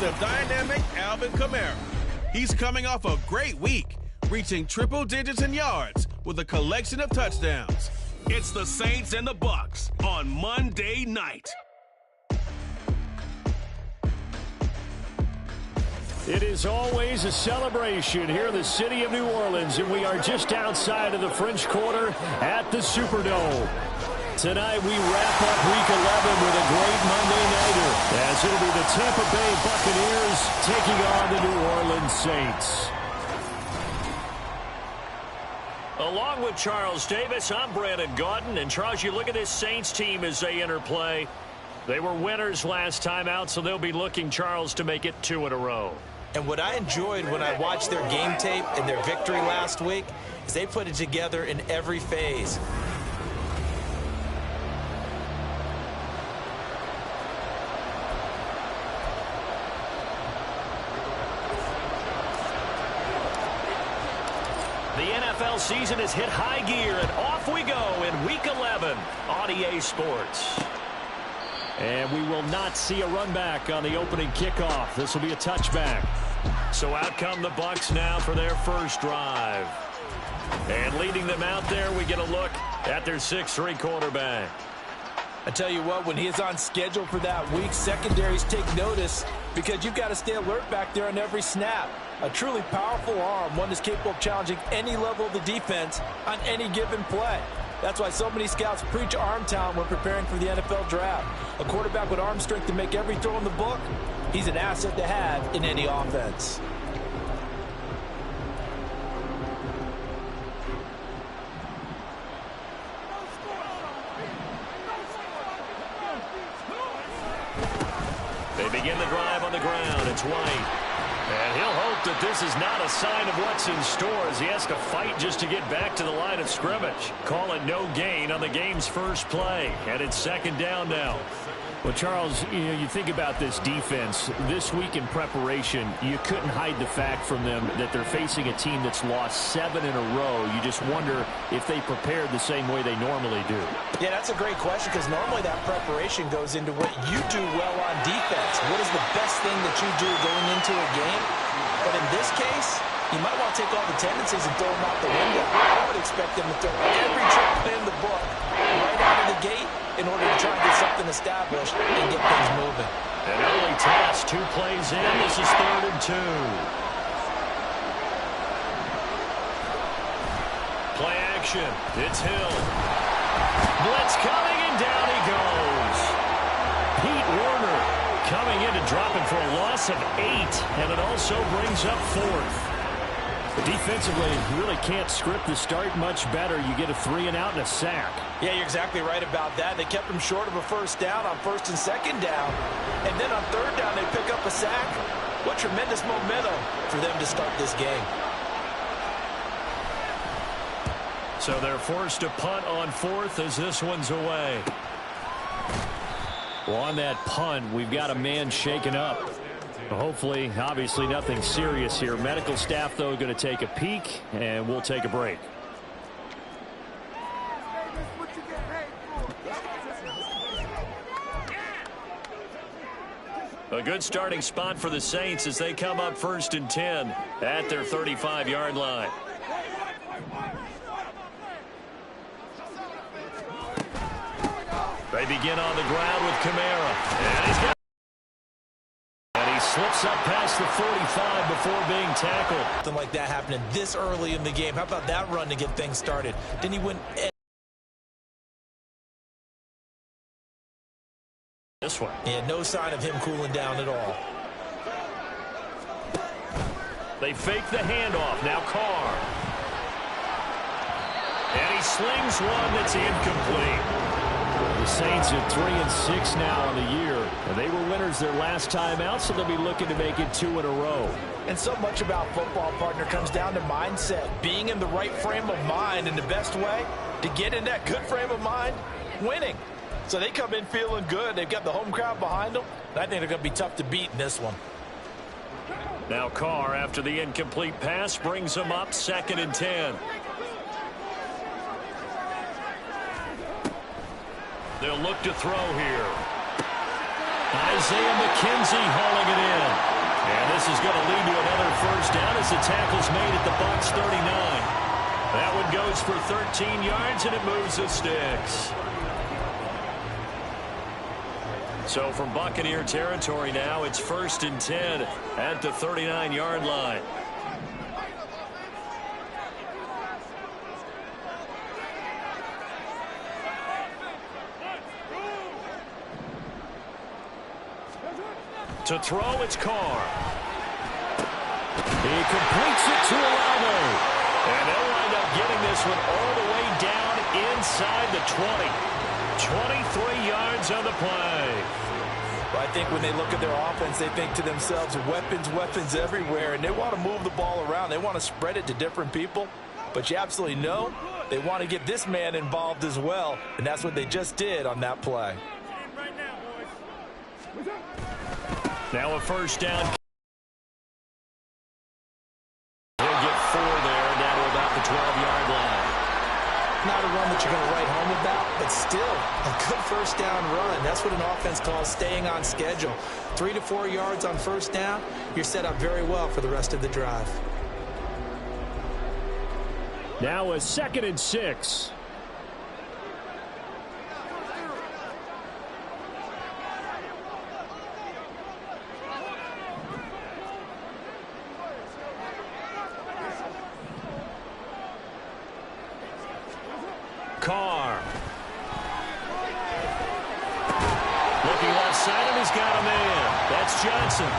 the dynamic Alvin Kamara. He's coming off a great week, reaching triple digits in yards with a collection of touchdowns. It's the Saints and the Bucs on Monday night. It is always a celebration here in the city of New Orleans, and we are just outside of the French Quarter at the Superdome. Tonight we wrap up Week 11 with a great Monday nighter, as it'll be the Tampa Bay Buccaneers taking on the New Orleans Saints. Along with Charles Davis, I'm Brandon Gaudin. And Charles, you look at this Saints team as they enter play. They were winners last time out, so they'll be looking, Charles, to make it 2 in a row. And what I enjoyed when I watched their game tape and their victory last week is they put it together in every phase. The NFL season has hit high gear, and off we go in Week 11 on EA Sports. And we will not see a run back on the opening kickoff. This will be a touchback. So out come the Bucs now for their first drive. And leading them out there, we get a look at their 6'3" quarterback. I tell you what, when he is on schedule for that week, secondaries take notice because you've got to stay alert back there on every snap. A truly powerful arm, one that's capable of challenging any level of the defense on any given play. That's why so many scouts preach arm talent when preparing for the NFL draft. A quarterback with arm strength to make every throw in the book, he's an asset to have in any offense. They begin the drive on the ground. It's White. And he'll hope that this is not a sign of what's in store as he has to fight just to get back to the line of scrimmage. Call it no gain on the game's first play. And it's 2nd down now. Well, Charles, you think about this defense. This week in preparation, you couldn't hide the fact from them that they're facing a team that's lost 7 in a row. You just wonder if they prepared the same way they normally do. Yeah, that's a great question because normally that preparation goes into what you do well on defense. What is the best thing that you do going into a game? But in this case, you might want to take all the tendencies and throw them out the window. I would expect them to throw every trick play in the book right out of the gate in order to try and get something established and get things moving. An early toss, 2 plays in. This is 3rd and 2. Play action. It's Hill. Blitz coming, and down he goes. Pete Werner coming in and dropping for a loss of 8, and it also brings up 4th. Defensively, you really can't script the start much better. You get a 3 and out and a sack. Yeah, you're exactly right about that. They kept him short of a first down on 1st and 2nd down. And then on 3rd down, they pick up a sack. What tremendous momentum for them to start this game. So they're forced to punt on 4th as this one's away. Well, on that punt, we've got a man shaken up. Hopefully, obviously nothing serious here. Medical staff, though, going to take a peek, and we'll take a break. A good starting spot for the Saints as they come up 1st and 10 at their 35-yard line. They begin on the ground with Kamara. And he's got slips up past the 45 before being tackled. Something like that happening this early in the game. How about that run to get things started? Didn't he win this one? Yeah, no sign of him cooling down at all. They fake the handoff. Now Carr. And he slings one that's incomplete. The Saints are 3 and 6 now on the year. And they were winners their last time out, so they'll be looking to make it 2 in a row. And so much about football, partner, comes down to mindset. Being in the right frame of mind, and the best way to get in that good frame of mind, winning. So they come in feeling good. They've got the home crowd behind them. And I think they're going to be tough to beat in this one. Now Carr, after the incomplete pass, brings them up 2nd and 10. They'll look to throw here. Isaiah McKenzie hauling it in. the tackle's made at the Bucs 39. That one goes for 13 yards, and it moves the sticks. So from Buccaneer territory now, it's 1st and 10 at the 39-yard line. To throw, it's Carr. He completes it to Olave. And they'll wind up getting this one all the way down inside the 20. 23 yards on the play. Well, I think when they look at their offense, they think to themselves, weapons everywhere, and they want to move the ball around. They want to spread it to different people. But you absolutely know they want to get this man involved as well, and that's what they just did on that play. Now a first down. He'll get 4 there, down to about the 12-yard line. Not a run that you're going to write home about, but still a good first down run. That's what an offense calls staying on schedule. 3 to 4 yards on first down, you're set up very well for the rest of the drive. Now a 2nd and 6. Carr. Looking left side, and he's got a man. That's Johnson.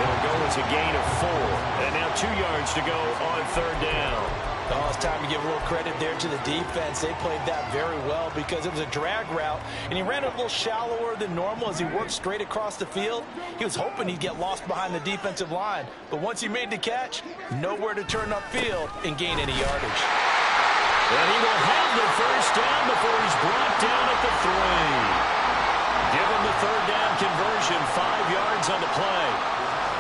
It'll go as a gain of 4. And now 2 yards to go on 3rd down. Oh, it's time to give a little credit there to the defense. They played that very well because it was a drag route, and he ran it a little shallower than normal as he worked straight across the field. He was hoping he'd get lost behind the defensive line, but once he made the catch, nowhere to turn upfield and gain any yardage. And he will have the first down before he's brought down at the 3. Give him the 3rd down conversion, 5 yards on the play.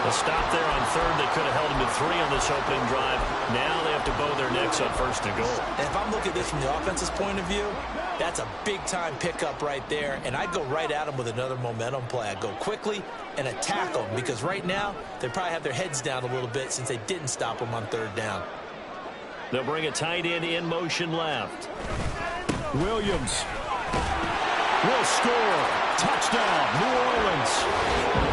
A stop there on 3rd. They could have held him to 3 on this opening drive. Now they have to bow their necks on 1st and goal. And if I'm looking at this from the offense's point of view, that's a big-time pickup right there, and I'd go right at him with another momentum play. I'd go quickly and attack them because right now they probably have their heads down a little bit since they didn't stop him on 3rd down. They'll bring a tight end in motion left. Williams will score. Touchdown, New Orleans.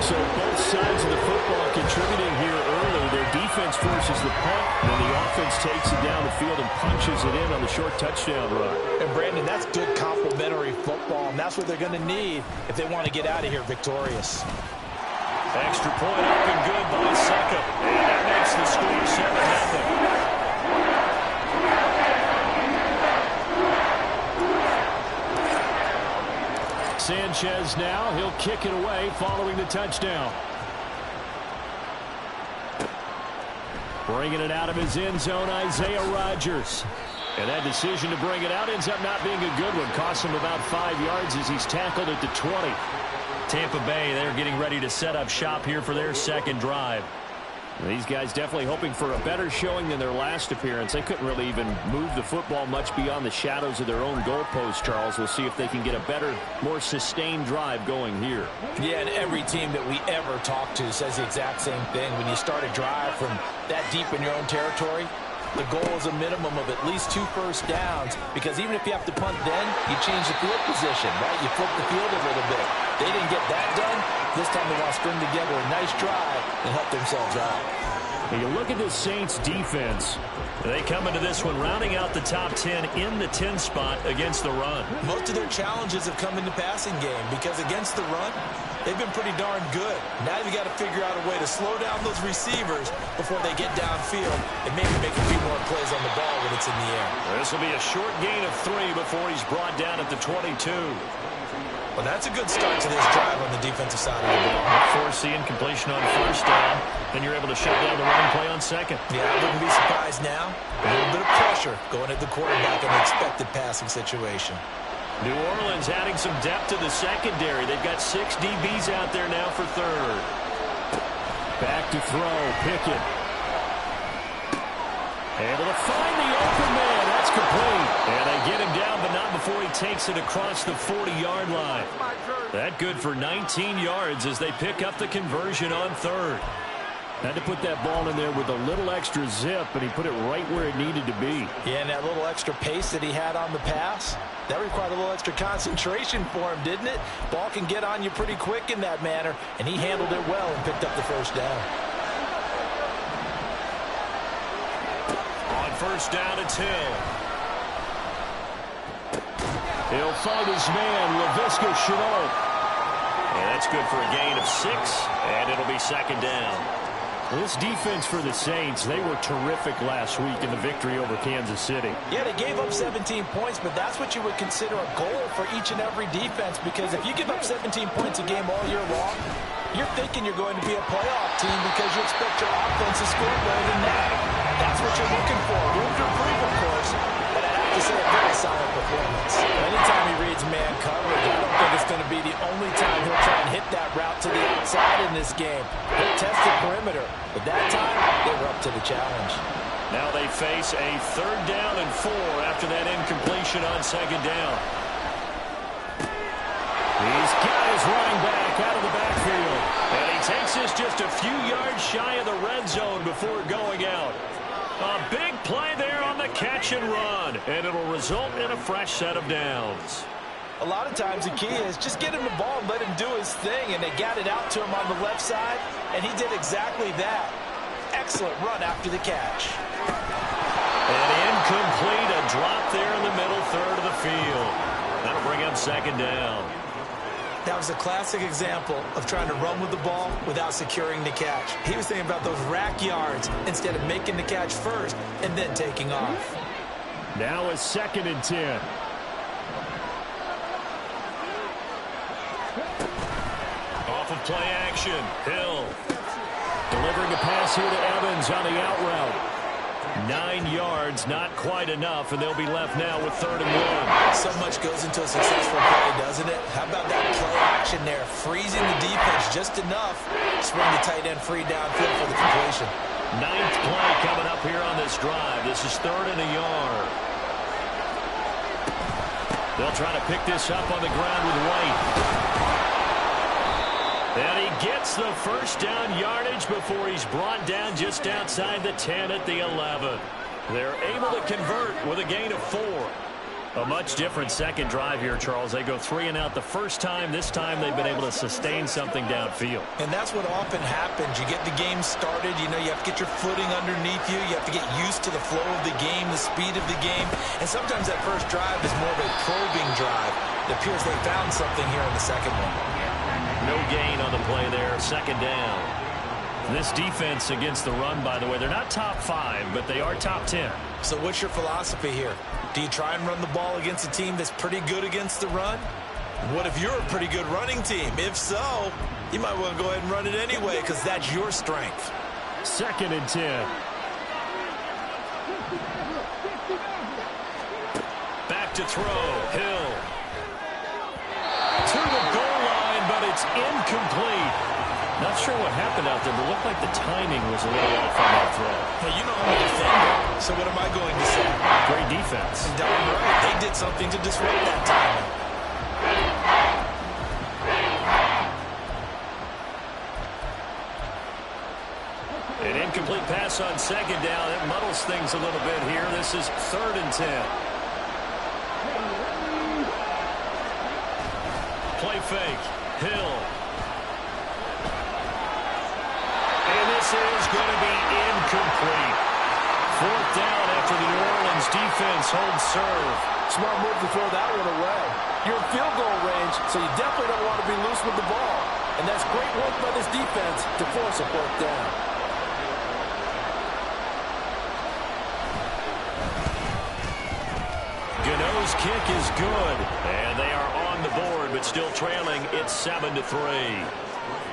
So both sides of the football contributing here early. Their defense forces the punt, and the offense takes it down the field and punches it in on the short touchdown run. And, Brandon, that's good complementary football, and that's what they're going to need if they want to get out of here victorious. Extra point up and good by Second. And that makes the score 7-0. Sanchez now, he'll kick it away following the touchdown. Bringing it out of his end zone, Isaiah Rodgers. And that decision to bring it out ends up not being a good one. Costs him about 5 yards as he's tackled at the 20. Tampa Bay, they're getting ready to set up shop here for their second drive. These guys definitely hoping for a better showing than their last appearance. They couldn't really even move the football much beyond the shadows of their own goalpost, Charles. We'll see if they can get a better, more sustained drive going here. Yeah, and every team that we ever talk to says the exact same thing. When you start a drive from that deep in your own territory, the goal is a minimum of at least 2 first downs, because even if you have to punt then, you change the field position, right? You flip the field a little bit. They didn't get that done. This time they want to string together a nice drive and help themselves out. When you look at this Saints defense, they come into this one rounding out the top 10 in the 10 spot against the run. Most of their challenges have come in the passing game because against the run, they've been pretty darn good. Now you've got to figure out a way to slow down those receivers before they get downfield and maybe make a few more plays on the ball when it's in the air. This will be a short gain of 3 before he's brought down at the 22. Well, that's a good start to this drive on the defensive side of the ball. Force the incompletion on first down, then you're able to shut down the running play on second. Yeah, I wouldn't be surprised now. A little bit of pressure going at the quarterback in the expected passing situation. New Orleans adding some depth to the secondary. They've got 6 DBs out there now for 3rd. Back to throw, Pickett. Able to find the open man. That's complete. And they get him down, but not before he takes it across the 40-yard line. That good for 19 yards as they pick up the conversion on 3rd. Had to put that ball in there with a little extra zip, and he put it right where it needed to be. Yeah, and that little extra pace that he had on the pass, that required a little extra concentration for him, didn't it? Ball can get on you pretty quick in that manner, and he handled it well and picked up the first down. On first down, it's Hill. He'll find his man, LaVisca Chenault. And that's good for a gain of 6, and it'll be second down. This defense for the Saints, they were terrific last week in the victory over Kansas City. Yeah, they gave up 17 points, but that's what you would consider a goal for each and every defense, because if you give up 17 points a game all year long, you're thinking you're going to be a playoff team because you expect your offense to score more than that. That's what you're looking for. Room to improve, of course, but I'd have to say a very solid performance. Anytime he reads man coverage, I don't think it's going to be the only time he'll try and hit that route to the outside in this game. He'll test the perimeter, but that time they were up to the challenge. Now they face a 3rd down and 4 after that incompletion on second down. He's got his running back out of the backfield. And he takes this just a few yards shy of the red zone before going out. A big play there on the catch and run, and it'll result in a fresh set of downs. A lot of times the key is just get him the ball and let him do his thing, and they got it out to him on the left side, and he did exactly that. Excellent run after the catch. And incomplete, a drop there in the middle third of the field. That'll bring up second down. That was a classic example of trying to run with the ball without securing the catch. He was thinking about those rack yards instead of making the catch first and then taking off. Now a 2nd and 10. Off of play action, Hill. Delivering a pass here to Evans on the out route. 9 yards, not quite enough, and they'll be left now with 3rd and 1. So much goes into a successful play, doesn't it? How about that play action there? Freezing the defense just enough to bring the tight end free downfield for the completion. 9th play coming up here on this drive. This is 3rd and a yard. They'll try to pick this up on the ground with White. And he gets the first down yardage before he's brought down just outside the 10 at the 11. They're able to convert with a gain of 4. A much different second drive here, Charles. They go 3 and out the first time. This time they've been able to sustain something downfield. And that's what often happens. You get the game started. You know, you have to get your footing underneath you. You have to get used to the flow of the game, the speed of the game. And sometimes that first drive is more of a probing drive. It appears they found something here in the second one. No gain on the play there, second down. This defense against the run, by the way, they're not top 5, but they are top 10. So what's your philosophy here? Do you try and run the ball against a team that's pretty good against the run? What if you're a pretty good running team? If so, you might want to go ahead and run it anyway because that's your strength. 2nd and 10. Back to throw, Hill. To the goal line, but it's incomplete. Not sure what happened out there, but it looked like the timing was a little off on that throw. Hey, you know I'm a defender, so what am I going to say? Great defense. Darn right. They did something to disrupt that timing. An incomplete pass on second down. It muddles things a little bit here. This is 3rd and 10. Play fake. Hill. And this is going to be incomplete. 4th down after the New Orleans defense holds serve. Smart move to throw that one away. You're in field goal range, so you definitely don't want to be loose with the ball. And that's great work by this defense to force a 4th down. Gano's kick is good. And they are on the board, but still trailing. It's 7-3.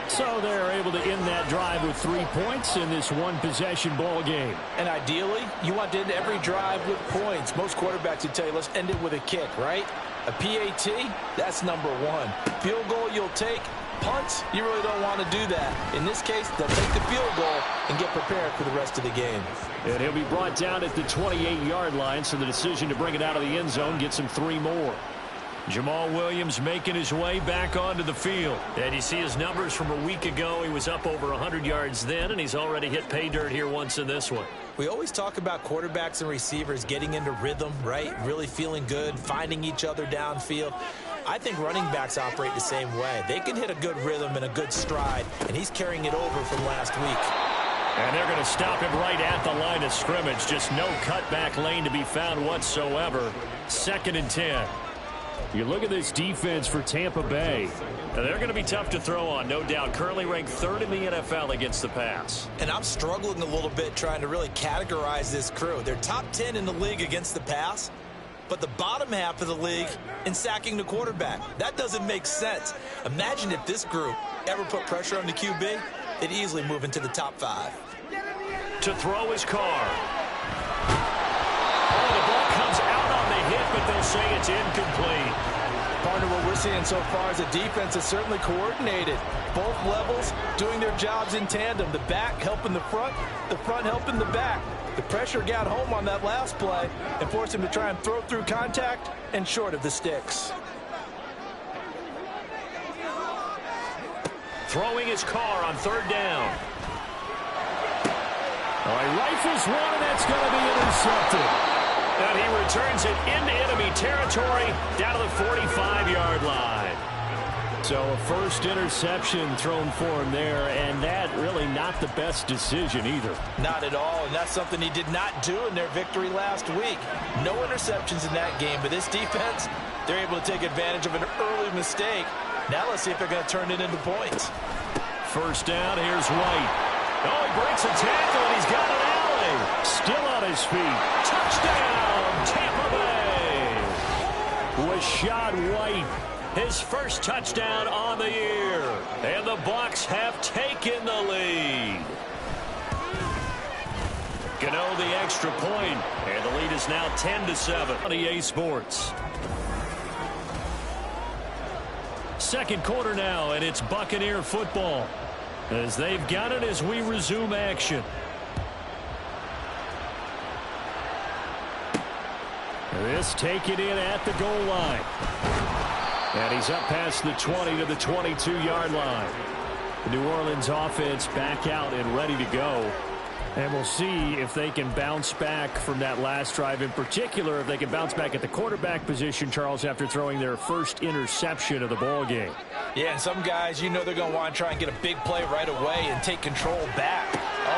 So they're able to end that drive with 3 points in this one-possession ball game. And ideally, you want to end every drive with points. Most quarterbacks would tell you, let's end it with a kick, right? A PAT, that's number 1. Field goal you'll take. Punts, you really don't want to do that. In this case, they'll take the field goal and get prepared for the rest of the game. And he'll be brought down at the 28-yard line, so the decision to bring it out of the end zone gets him 3 more. Jamal Williams making his way back onto the field. And you see his numbers from a week ago. He was up over 100 yards then, and he's already hit pay dirt here once in this one. We always talk about quarterbacks and receivers getting into rhythm, right? Really feeling good, finding each other downfield. I think running backs operate the same way. They can hit a good rhythm and a good stride, and he's carrying it over from last week. And they're going to stop him right at the line of scrimmage. Just no cutback lane to be found whatsoever. 2nd and 10. You look at this defense for Tampa Bay. Now, they're going to be tough to throw on, no doubt. Currently ranked 3rd in the NFL against the pass. And I'm struggling a little bit trying to really categorize this crew. They're top 10 in the league against the pass, but the bottom half of the league in sacking the quarterback. That doesn't make sense. Imagine if this group ever put pressure on the QB, they'd easily move into the top 5. To throw his car. Oh, the ball comes out on the hit, but they'll say it's incomplete. Partner, what we're seeing so far is the defense is certainly coordinated. Both levels doing their jobs in tandem. The back helping the front helping the back. The pressure got home on that last play and forced him to try and throw through contact and short of the sticks. Throwing his car on 3rd down. He rifles one, and that's going to be intercepted. And he returns it into enemy territory down to the 45-yard line. So a first interception thrown for him there, and that really not the best decision either. Not at all, and that's something he did not do in their victory last week. No interceptions in that game, but this defense, they're able to take advantage of an early mistake. Now let's see if they're going to turn it into points. 1st down, here's White. Oh, he breaks a tackle, and he's got an alley. Still on his feet. Touchdown, Tampa Bay. Rashad White. His first touchdown on the year. And the Bucs have taken the lead. Gano the extra point. And the lead is now 10-7 on EA Sports. 2nd quarter now, and it's Buccaneer football. As they've got it as we resume action. This taken in at the goal line. And he's up past the 20 to the 22-yard line. The New Orleans offense back out and ready to go. And we'll see if they can bounce back from that last drive. In particular, if they can bounce back at the quarterback position, Charles, after throwing their first interception of the ball game. Yeah, and some guys, you know they're going to want to try and get a big play right away and take control back.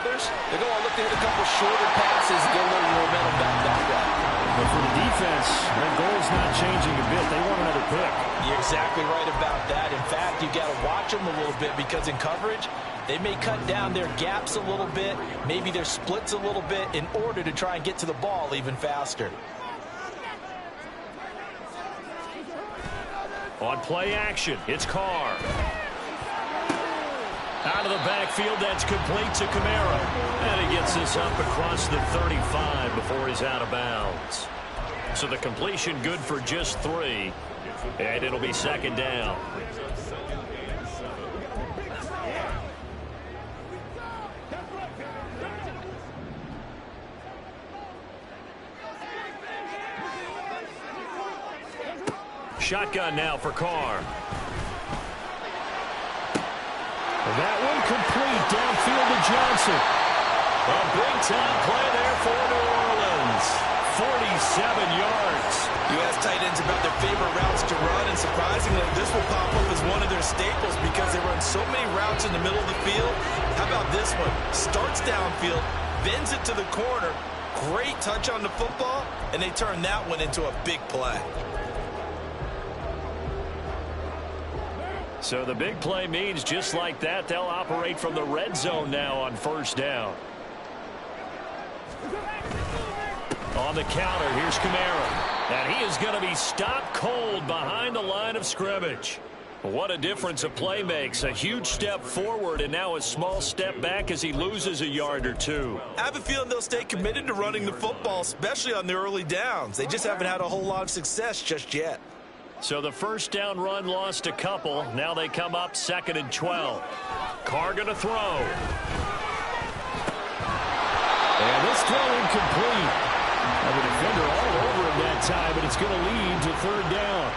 Others, they're going to look to hit a couple shorter passes and get a little momentum back that way. But for the defense, their goal's not changing a bit. They want another pick. You're exactly right about that. In fact, you got to watch them a little bit because in coverage, they may cut down their gaps a little bit, maybe their splits a little bit in order to try and get to the ball even faster. On play action, it's Carr. Out of the backfield, that's complete to Kamara. And he gets this up across the 35 before he's out of bounds. So the completion good for just 3. And it'll be 2nd down. Shotgun now for Carr. That one complete downfield to Johnson. A big-time play there for New Orleans. 47 yards. You ask tight ends about their favorite routes to run, and surprisingly, this will pop up as one of their staples because they run so many routes in the middle of the field. How about this one? Starts downfield, bends it to the corner. Great touch on the football, and they turn that one into a big play. So the big play means just like that, they'll operate from the red zone now on 1st down. On the counter, here's Kamara. And he is going to be stopped cold behind the line of scrimmage. What a difference a play makes. A huge step forward and now a small step back as he loses a yard or 2. I have a feeling they'll stay committed to running the football, especially on the early downs. They just haven't had a whole lot of success just yet. So the 1st down run lost a couple. Now they come up 2nd and 12. Carr going to throw. And this throw incomplete. And the defender all over him that that time, but it's going to lead to third down.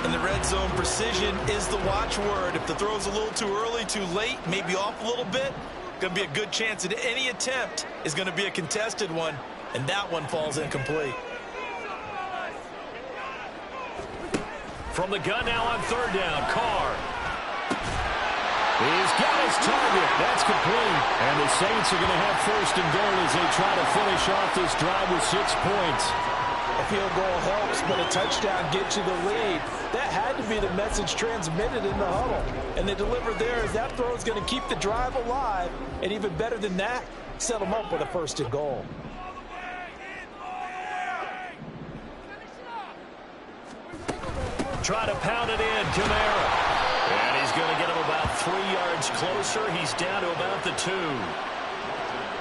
In the red zone, precision is the watchword. If the throw's a little too early, too late, maybe off a little bit, going to be a good chance that any attempt is going to be a contested one, and that one falls incomplete. From the gun now on third down, Carr. He's got his target. That's complete. And the Saints are going to have first and goal as they try to finish off this drive with 6 points. A field goal helps, but a touchdown gets you the lead. That had to be the message transmitted in the huddle. And they delivered there as that throw is going to keep the drive alive. And even better than that, set them up with a first and goal. Try to pound it in, Kamara. And he's going to get him about 3 yards closer. He's down to about the 2.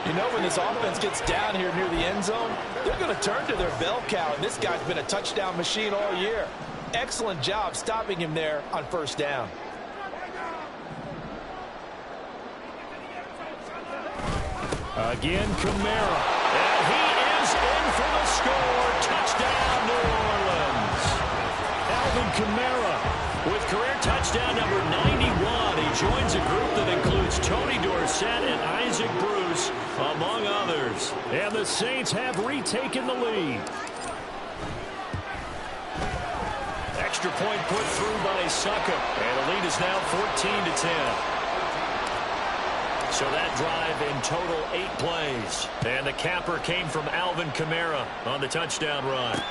You know, when this offense gets down here near the end zone, they're going to turn to their bell cow, and this guy's been a touchdown machine all year. Excellent job stopping him there on first down. Again, Kamara. And he is in for the score. Touchdown, New Orleans. Alvin Kamara with career touchdown number 91. He joins a group that includes Tony Dorsett and Isaac Bruce, among others. And the Saints have retaken the lead. Extra point put through by Succop. And the lead is now 14-10. So that drive in total 8 plays. And the capper came from Alvin Kamara on the touchdown run.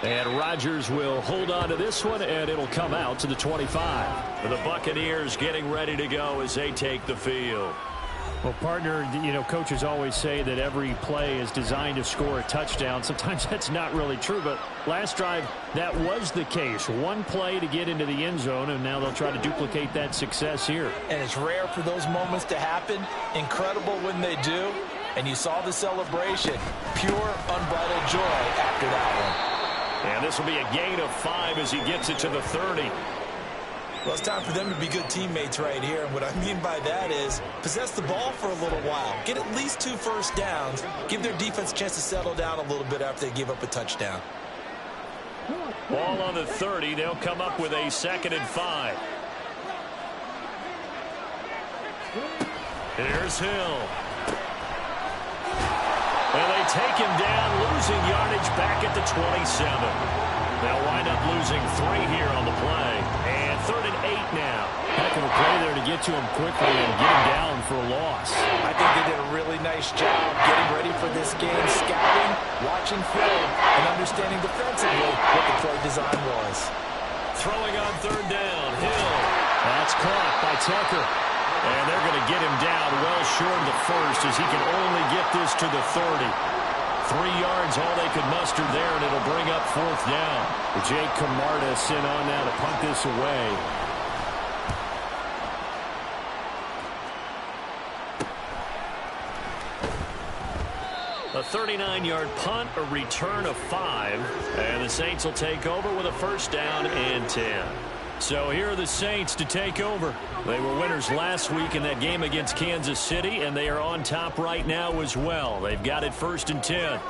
And Rodgers will hold on to this one, and it'll come out to the 25. The Buccaneers getting ready to go as they take the field. Well, partner, you know, coaches always say that every play is designed to score a touchdown. Sometimes that's not really true, but last drive, that was the case. One play to get into the end zone, and now they'll try to duplicate that success here. And it's rare for those moments to happen. Incredible when they do. And you saw the celebration. Pure, unbridled joy after that one. And this will be a gain of 5 as he gets it to the 30. Well, it's time for them to be good teammates right here. And what I mean by that is possess the ball for a little while. Get at least 2 first downs. Give their defense a chance to settle down a little bit after they give up a touchdown. Ball on the 30. They'll come up with a 2nd and 5. Here's Hill. And they take him down, losing yardage back at the 27. They'll wind up losing 3 here on the play. And 3rd and 8 now. Heck of a play there to get to him quickly and get him down for a loss. I think they did a really nice job getting ready for this game, scouting, watching film, and understanding defensively what the play design was. Throwing on 3rd down, Hill. That's caught by Tucker. And they're going to get him down well short of the 1st as he can only get this to the 30. 3 yards, all they could muster there, and it'll bring up 4th down. Jake Camarda sent on now to punt this away. A 39-yard punt, a return of 5, and the Saints will take over with a 1st down and 10. So here are the Saints to take over. They were winners last week in that game against Kansas City, and they are on top right now as well. They've got it 1st and 10.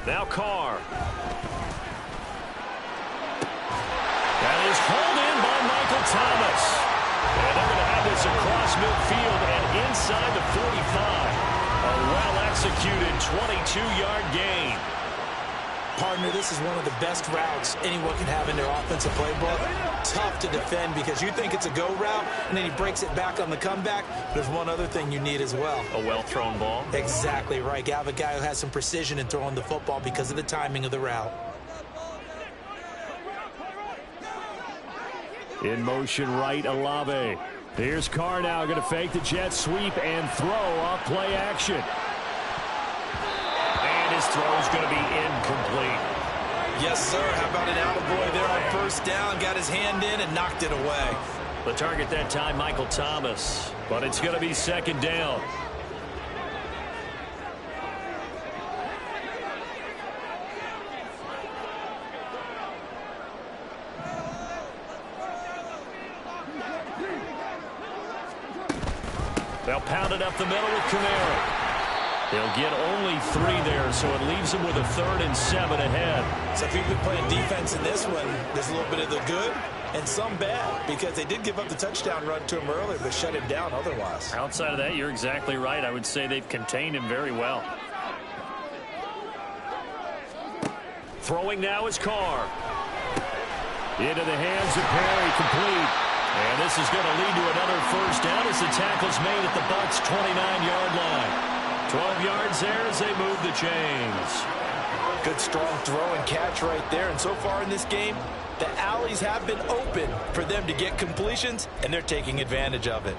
Now Carr. That is hauled in by Michael Thomas. And they're going to have this across midfield and inside the 45. A well-executed 22-yard gain. Partner, this is one of the best routes anyone can have in their offensive playbook. Tough to defend because you think it's a go route, and then he breaks it back on the comeback. There's one other thing you need as well. A well-thrown ball. Exactly right. You have a guy who has some precision in throwing the football because of the timing of the route. In motion right, Olave. Here's Carr now going to fake the jet sweep and throw off play action. And his throw is going to be incomplete. Yes, sir. How about an attaboy there on 1st down? Got his hand in and knocked it away. The target that time, Michael Thomas. But it's going to be 2nd down. They'll pound it up the middle with Kamara. They'll get only 3 there, so it leaves them with a 3rd and 7 ahead. So if you've been playing defense in this one, there's a little bit of the good and some bad, because they did give up the touchdown run to him earlier, but shut him down otherwise. Outside of that, you're exactly right. I would say they've contained him very well. Throwing now is Carr. Into the hands of Perry, complete. And this is going to lead to another first down as the tackle's made at the Bucs' 29-yard line. 12 yards there as they move the chains. Good strong throw and catch right there. And so far in this game, the alleys have been open for them to get completions, and they're taking advantage of it.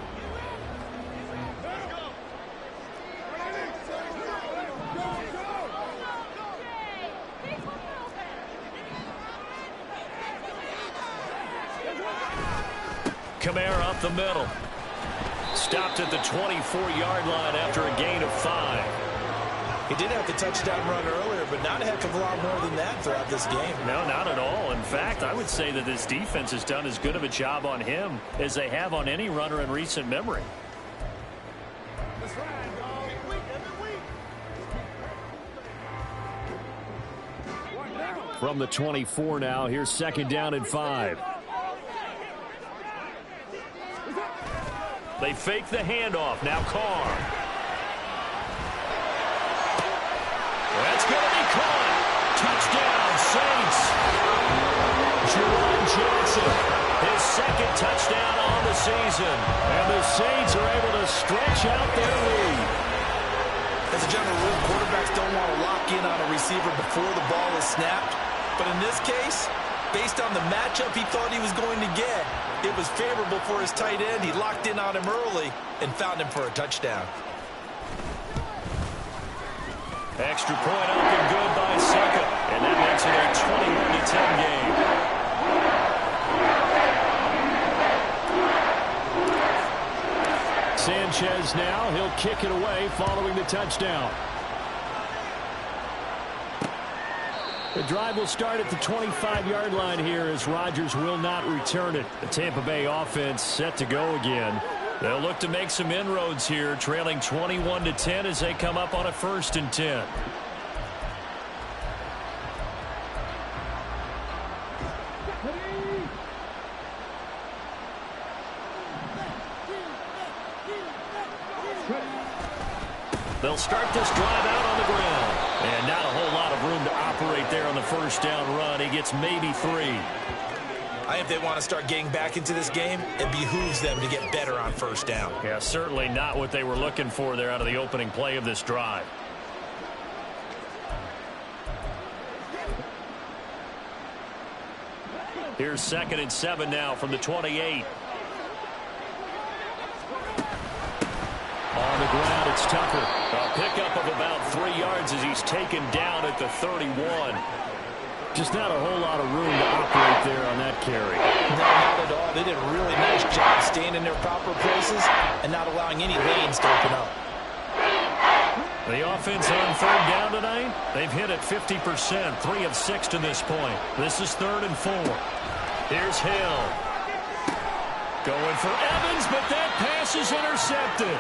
Kamara up the middle. Stopped at the 24-yard line after a gain of 5. He did have the touchdown run earlier, but not a heck of a lot more than that throughout this game. No, not at all. In fact, I would say that this defense has done as good of a job on him as they have on any runner in recent memory. From the 24 now, here's 2nd down and 5. They fake the handoff. Now Carr. That's going to be caught. Touchdown, Saints. Jerome Johnson, his 2nd touchdown on the season. And the Saints are able to stretch out their lead. As a general rule, quarterbacks don't want to lock in on a receiver before the ball is snapped. But in this case, based on the matchup he thought he was going to get, it was favorable for his tight end. He locked in on him early and found him for a touchdown. Extra point up and good by Suckup. And that makes it a 21-10 game. Sanchez now. He'll kick it away following the touchdown. The drive will start at the 25-yard line here as Rodgers will not return it. The Tampa Bay offense set to go again. They'll look to make some inroads here, trailing 21-10 as they come up on a 1st and 10. They'll start this drive out on the ground. And not a whole lot of room to operate there on the 1st down run. He gets maybe 3. I think they want to start getting back into this game. It behooves them to get better on 1st down. Yeah, certainly not what they were looking for there out of the opening play of this drive. Here's 2nd and 7 now from the 28. On the ground, it's Tucker. A pickup of about 3 yards as he's taken down at the 31. Just not a whole lot of room to operate there on that carry. No, not at all. They did a really nice job staying in their proper places and not allowing any lanes to open up. The offense on 3rd down tonight, they've hit it 50%, 3 of 6 to this point. This is 3rd and 4. Here's Hill. Going for Evans, but that pass is intercepted.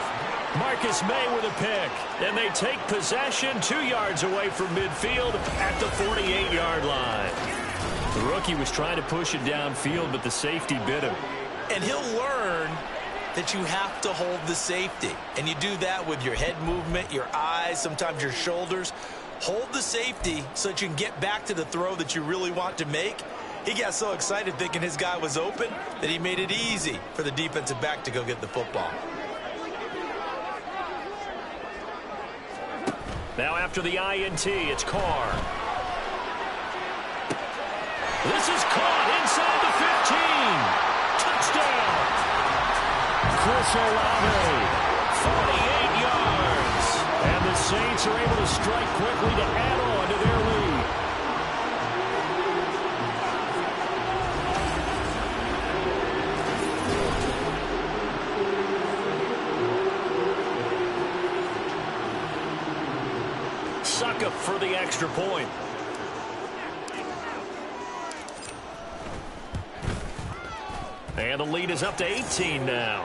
Marcus May with a pick. And they take possession 2 yards away from midfield at the 48-yard line. The rookie was trying to push it downfield, but the safety bit him. And he'll learn that you have to hold the safety. And you do that with your head movement, your eyes, sometimes your shoulders. Hold the safety so that you can get back to the throw that you really want to make. He got so excited thinking his guy was open that he made it easy for the defensive back to go get the football. Now after the INT, it's Carr. This is caught inside the 15. Touchdown. Chris Olave, 48 yards. And the Saints are able to strike quickly to add on to their lead. Suckup for the extra point. And the lead is up to 18 now.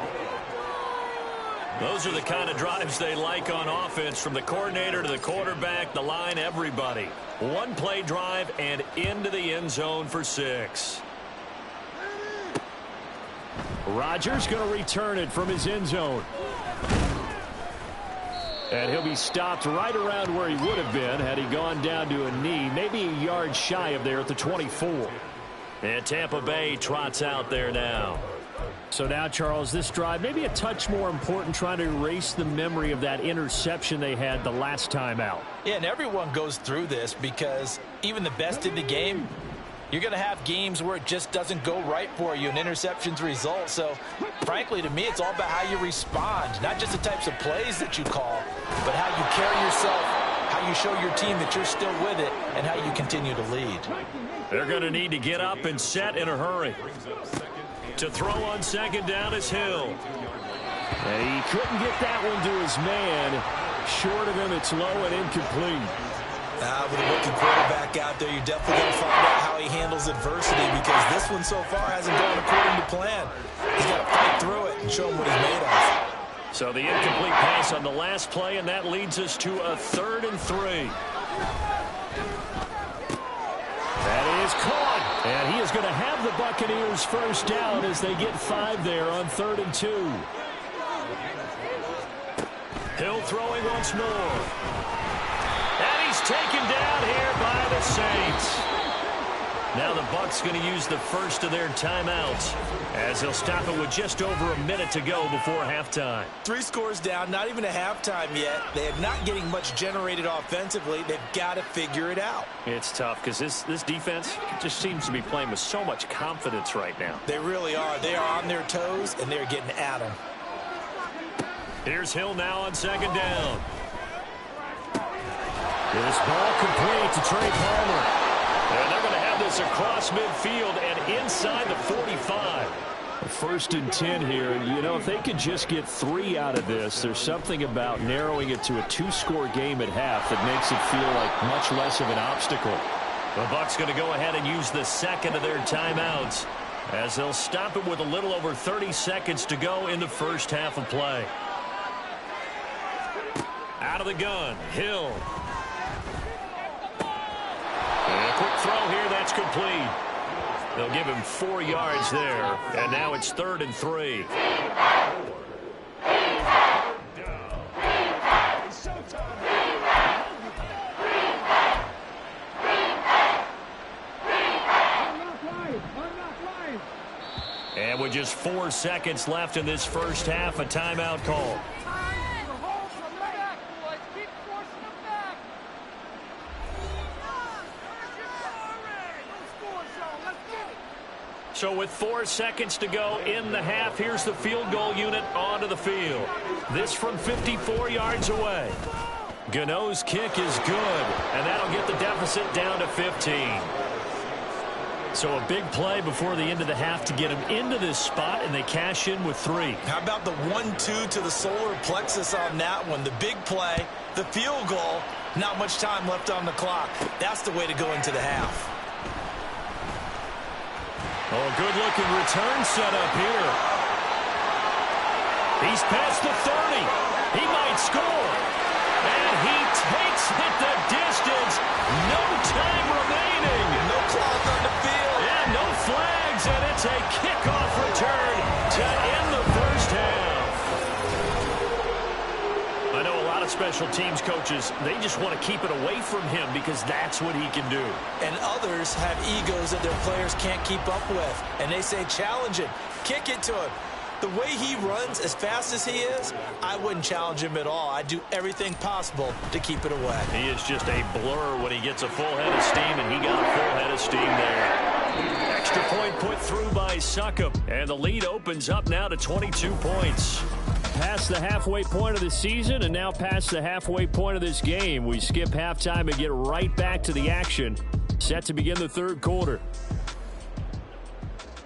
Those are the kind of drives they like on offense, from the coordinator to the quarterback, the line, everybody. One play drive and into the end zone for 6. Rodgers going to return it from his end zone. And he'll be stopped right around where he would have been had he gone down to a knee, maybe a yard shy of there at the 24. And Tampa Bay trots out there now. So now, Charles, this drive maybe a touch more important, trying to erase the memory of that interception they had the last time out. Yeah, and everyone goes through this because even the best in the game, you're going to have games where it just doesn't go right for you and interceptions result. So, frankly, to me, it's all about how you respond, not just the types of plays that you call, but how you carry yourself, how you show your team that you're still with it, and how you continue to lead. They're going to need to get up and set in a hurry. To throw on second down is Hill. And he couldn't get that one to his man. Short of him, it's low and incomplete. With a rookie quarterback out there, you're definitely going to find out how he handles adversity, because this one so far hasn't gone according to plan. He's got to fight through it and show him what he's made of. So the incomplete pass on the last play, and that leads us to a 3rd and 3. That is caught. And he is going to have the Buccaneers first down as they get 5 there on 3rd and 2. Hill throwing once more. And he's taken down here by the Saints. Now the Bucs going to use the first of their timeouts as they'll stop it with just over a minute to go before halftime. 3 scores down, not even a halftime yet. They are not getting much generated offensively. They've got to figure it out. It's tough because this defense just seems to be playing with so much confidence right now. They really are. They are on their toes, and they're getting at them. Here's Hill now on second down. This ball complete to Trey Palmer. And they're going to have this across midfield and inside the 45. 1st and 10 here. And, you know, if they could just get 3 out of this, there's something about narrowing it to a 2-score game at half that makes it feel like much less of an obstacle. The Bucs going to go ahead and use the second of their timeouts as they'll stop it with a little over 30 seconds to go in the first half of play. Out of the gun, Hill. And a quick throw here, that's complete. They'll give him 4 yards there, and now it's 3rd and 3. And with just 4 seconds left in this first half, a timeout call. So with 4 seconds to go in the half, here's the field goal unit onto the field. This from 54 yards away. Gano's kick is good, and that'll get the deficit down to 15. So a big play before the end of the half to get him into this spot, and they cash in with 3. How about the 1-2 to the solar plexus on that one? The big play, the field goal, not much time left on the clock. That's the way to go into the half. Oh, good-looking return set up here. He's past the 30. He might score. And he takes it the distance. No time remaining. No clock on the field. Yeah, no flags, and it's a kickoff return to end the first half. I know a lot of special teams coaches, they just want to keep it away from him because that's what he can do. And others have egos that their players can't keep up with. And they say, challenge him, kick it to him. The way he runs as fast as he is, I wouldn't challenge him at all. I'd do everything possible to keep it away. He is just a blur when he gets a full head of steam, and he got a full head of steam there. Extra point put through by Succop, and the lead opens up now to 22 points. Past the halfway point of the season and now past the halfway point of this game. We skip halftime and get right back to the action. Set to begin the 3rd quarter.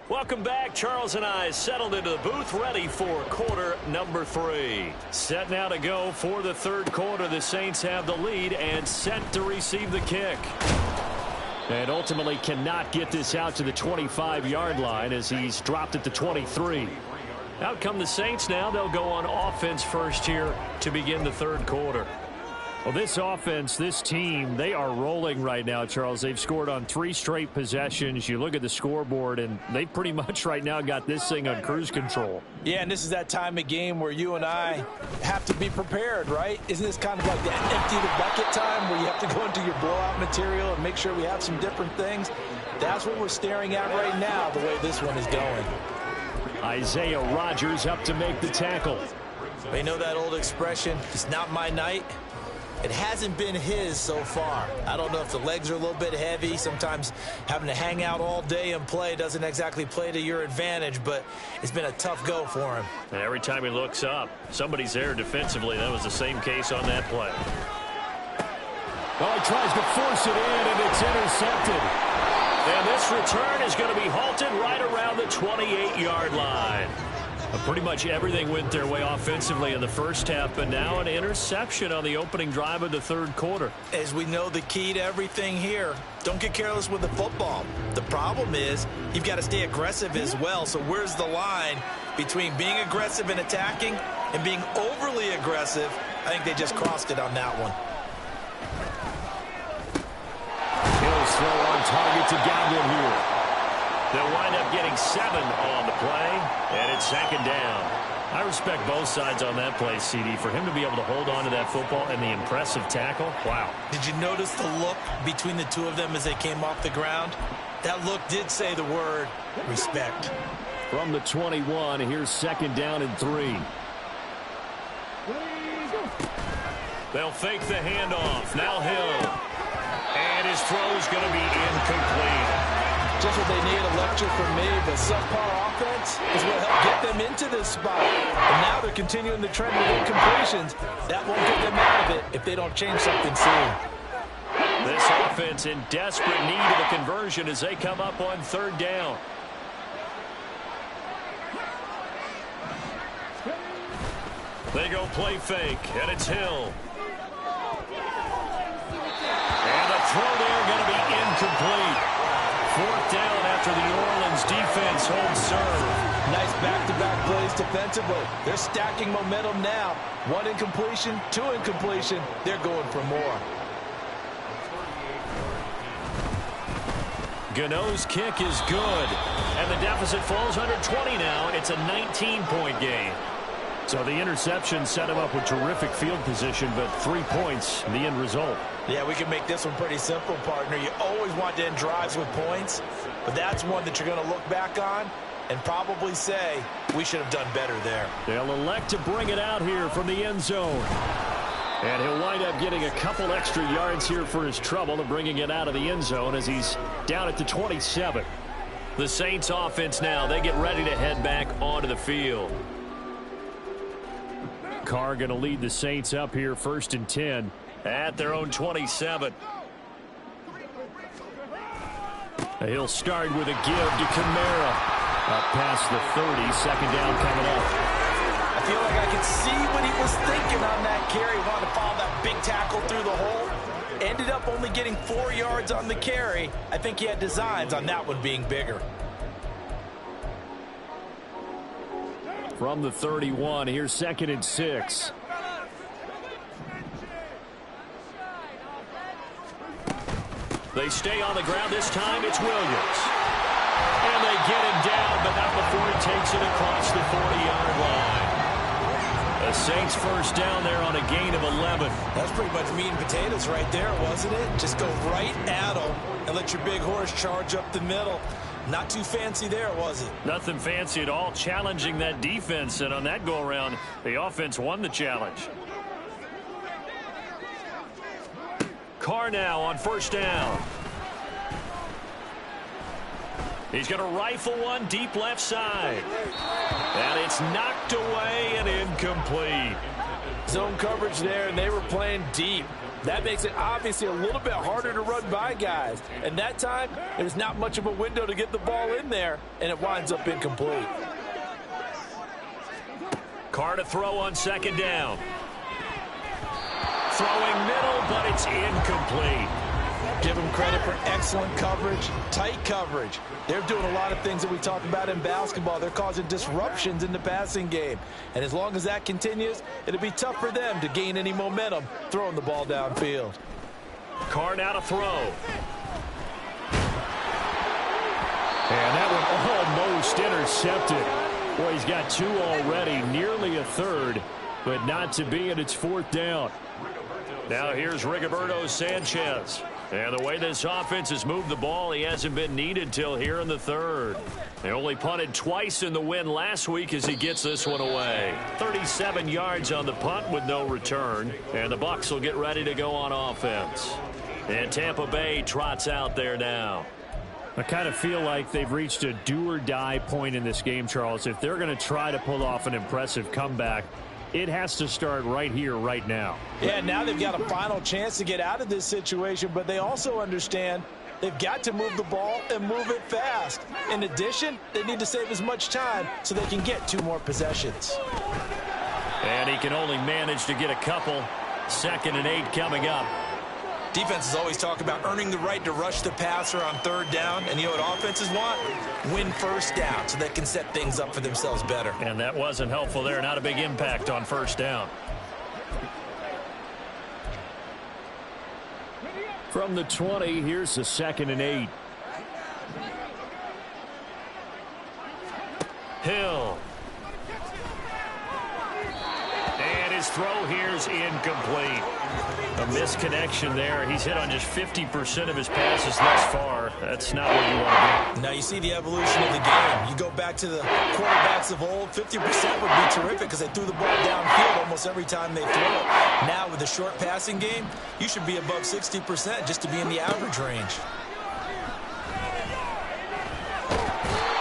Welcome back. Charles and I settled into the booth, ready for quarter number 3. Set now to go for the 3rd quarter. The Saints have the lead and set to receive the kick. And ultimately cannot get this out to the 25-yard line as he's dropped at the 23. Out come the Saints now. They'll go on offense first here to begin the third quarter. Well, this offense, this team, they are rolling right now, Charles. They've scored on 3 straight possessions. You look at the scoreboard, and they pretty much right now got this thing on cruise control. Yeah, and this is that time of game where you and I have to be prepared, right? Isn't this kind of like that empty the bucket time where you have to go into your blowout material and make sure we have some different things? That's what we're staring at right now, the way this one is going. Isaiah Rodgers up to make the tackle. You know that old expression, it's not my night? It hasn't been his so far. I don't know if the legs are a little bit heavy. Sometimes having to hang out all day and play doesn't exactly play to your advantage, but it's been a tough go for him. And every time he looks up, somebody's there defensively. That was the same case on that play. Oh, he tries to force it in, and it's intercepted. And this return is going to be halted right around the 28-yard line. Pretty much everything went their way offensively in the first half, but now an interception on the opening drive of the third quarter. As we know, the key to everything here, don't get careless with the football. The problem is you've got to stay aggressive as well. So where's the line between being aggressive and attacking and being overly aggressive? I think they just crossed it on that one. Hill's throw on target to Gavin here. They'll wind up getting 7 on the play, and it's second down. I respect both sides on that play, CD. For him to be able to hold on to that football and the impressive tackle, wow. Did you notice the look between the two of them as they came off the ground? That look did say the word respect. From the 21, here's second down and 3. They'll fake the handoff. Now Hill. And his throw's going to be incomplete. Just what they need, a lecture from me, but subpar offense is what helped get them into this spot. And now they're continuing the trend with incompletions. That won't get them out of it if they don't change something soon. This offense in desperate need of a conversion as they come up on third down. They go play fake, and it's Hill. And the throw there going to be incomplete. Fourth down after the New Orleans defense holds serve. Nice back-to-back plays defensively. They're stacking momentum now. 1 incompletion, 2 incompletion. They're going for more. Gano's kick is good. And the deficit falls under 20 now. It's a 19-point game. So the interception set him up with terrific field position, but 3 points, the end result. Yeah, we can make this one pretty simple, partner. You always want to end drives with points, but that's one that you're going to look back on and probably say, we should have done better there. They'll elect to bring it out here from the end zone. And he'll wind up getting a couple extra yards here for his trouble and bringing it out of the end zone as he's down at the 27. The Saints offense now, they get ready to head back onto the field. Carr going to lead the Saints up here, 1st and 10. At their own 27. He'll start with a give to Kamara. Up past the 30, second down coming up. I feel like I can see what he was thinking on that carry. He wanted to follow that big tackle through the hole. Ended up only getting 4 yards on the carry. I think he had designs on that one being bigger. From the 31, here's 2nd and 6. They stay on the ground. This time it's Williams. And they get him down, but not before he takes it across the 40-yard line. The Saints first down there on a gain of 11. That's pretty much meat and potatoes right there, wasn't it? Just go right at him and let your big horse charge up the middle. Not too fancy there, was it? Nothing fancy at all, challenging that defense. And on that go-around, the offense won the challenge. Carr now on first down. He's going to rifle one deep left side. And it's knocked away and incomplete. Zone coverage there, and they were playing deep. That makes it obviously a little bit harder to run by guys. And that time, there's not much of a window to get the ball in there, and it winds up incomplete. Carr to throw on second down. Throwing middle, but it's incomplete. Give them credit for excellent coverage, tight coverage. They're doing a lot of things that we talk about in basketball. They're causing disruptions in the passing game. And as long as that continues, it'll be tough for them to gain any momentum throwing the ball downfield. Carr now to throw. And that one almost intercepted. Boy, he's got two already, nearly a third, but not to be, and it's fourth down. Now here's Rigoberto Sanchez. And the way this offense has moved the ball, he hasn't been needed till here in the third. They only punted twice in the win last week as he gets this one away. 37 yards on the punt with no return. And the Bucs will get ready to go on offense. And Tampa Bay trots out there now. I kind of feel like they've reached a do-or-die point in this game, Charles. If they're going to try to pull off an impressive comeback, it has to start right here, right now. Yeah, now they've got a final chance to get out of this situation, but they also understand they've got to move the ball and move it fast. In addition, they need to save as much time so they can get 2 more possessions. And he can only manage to get a couple. 2nd and 8 coming up. Defenses always talk about earning the right to rush the passer on 3rd down, and you know what offenses want? Win 1st down so they can set things up for themselves better. And that wasn't helpful there. Not a big impact on 1st down. From the 20, here's the 2nd and 8. Hill. And his throw here's incomplete. A misconnection there. He's hit on just 50% of his passes thus far. That's not where you want to be. Now you see the evolution of the game. You go back to the quarterbacks of old, 50% would be terrific because they threw the ball downfield almost every time they throw it. Now with the short passing game, you should be above 60% just to be in the average range.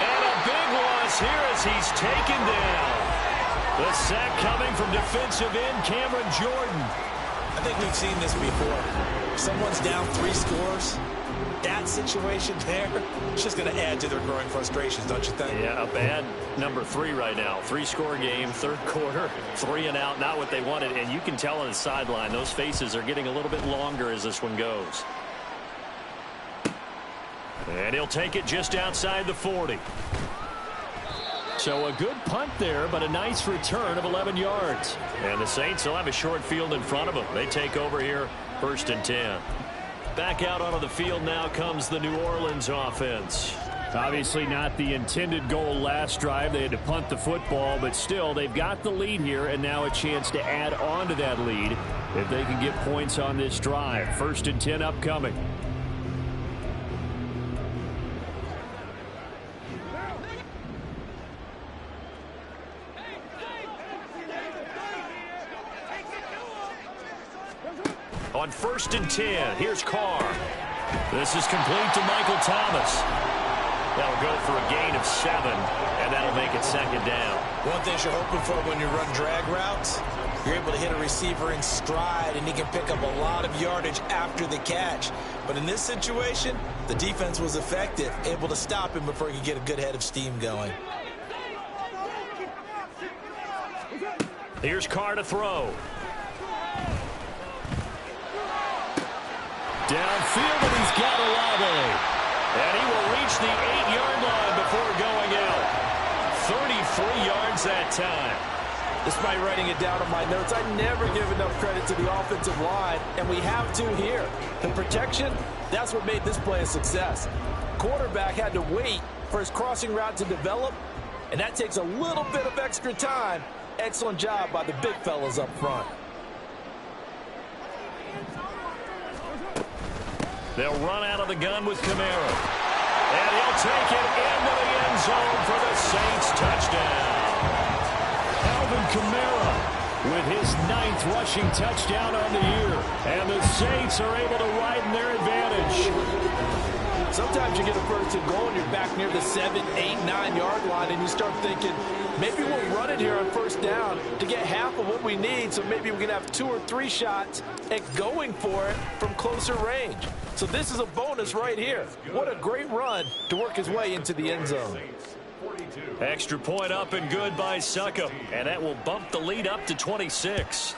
And a big loss here as he's taken down. The sack coming from defensive end Cameron Jordan. I think we've seen this before. If someone's down 3 scores, that situation there, it's just going to add to their growing frustrations, don't you think? Yeah, a bad number 3 right now. 3-score game, 3rd quarter, 3 and out, not what they wanted. And you can tell on the sideline, those faces are getting a little bit longer as this one goes. And he'll take it just outside the 40. So a good punt there, but a nice return of 11 yards. And the Saints will have a short field in front of them. They take over here, 1st and 10. Back out onto the field now comes the New Orleans offense. Obviously not the intended goal last drive. They had to punt the football, but still they've got the lead here and now a chance to add on to that lead if they can get points on this drive. 1st and 10 upcoming. On 1st and 10, here's Carr. This is complete to Michael Thomas. That'll go for a gain of 7, and that'll make it 2nd down. One thing you're hoping for when you run drag routes, you're able to hit a receiver in stride, and he can pick up a lot of yardage after the catch. But in this situation, the defense was effective, able to stop him before he could get a good head of steam going. Here's Carr to throw. Downfield, and he's got Olave. And he will reach the 8-yard line before going out. 33 yards that time. Despite writing it down on my notes, I never give enough credit to the offensive line, and we have to here. The protection, that's what made this play a success. Quarterback had to wait for his crossing route to develop, and that takes a little bit of extra time. Excellent job by the big fellas up front. They'll run out of the gun with Kamara. And he'll take it into the end zone for the Saints touchdown. Alvin Kamara with his 9th rushing touchdown on the year. And the Saints are able to widen their advantage. Sometimes you get a 1st and goal and you're back near the 7, 8, 9-yard line and you start thinking, maybe we'll run it here on 1st down to get half of what we need, so maybe we can have 2 or 3 shots at going for it from closer range. So this is a bonus right here. What a great run to work his way into the end zone. Extra point up and good by Succop. And that will bump the lead up to 26.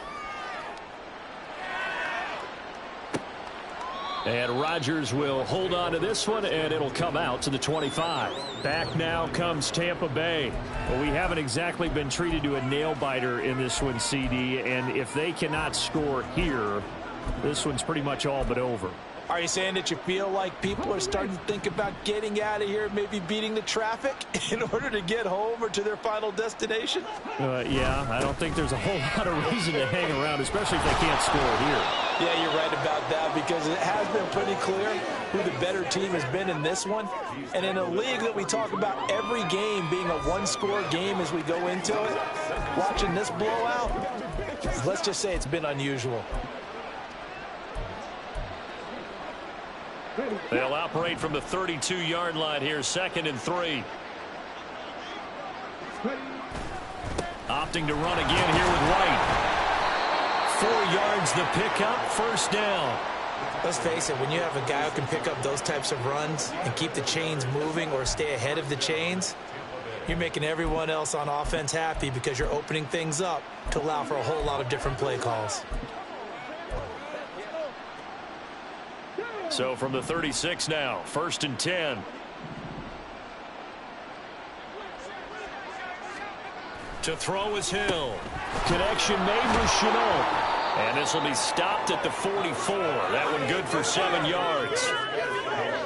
And Rodgers will hold on to this one, and it'll come out to the 25. Back now comes Tampa Bay. Well, we haven't exactly been treated to a nail-biter in this one, CD, and if they cannot score here, this one's pretty much all but over. Are you saying that you feel like people are starting to think about getting out of here, maybe beating the traffic in order to get home or to their final destination? Yeah, I don't think there's a whole lot of reason to hang around, especially if they can't score here. Yeah, you're right about that, because it has been pretty clear who the better team has been in this one. And in a league that we talk about every game being a one-score game as we go into it, watching this blowout, let's just say it's been unusual. They'll operate from the 32-yard line here, 2nd and 3. Opting to run again here with White. 4 yards the pickup, 1st down. Let's face it, when you have a guy who can pick up those types of runs and keep the chains moving or stay ahead of the chains, you're making everyone else on offense happy because you're opening things up to allow for a whole lot of different play calls. So from the 36 now, 1st and 10. To throw is Hill. Connection made with Chenault. And this will be stopped at the 44. That one good for 7 yards.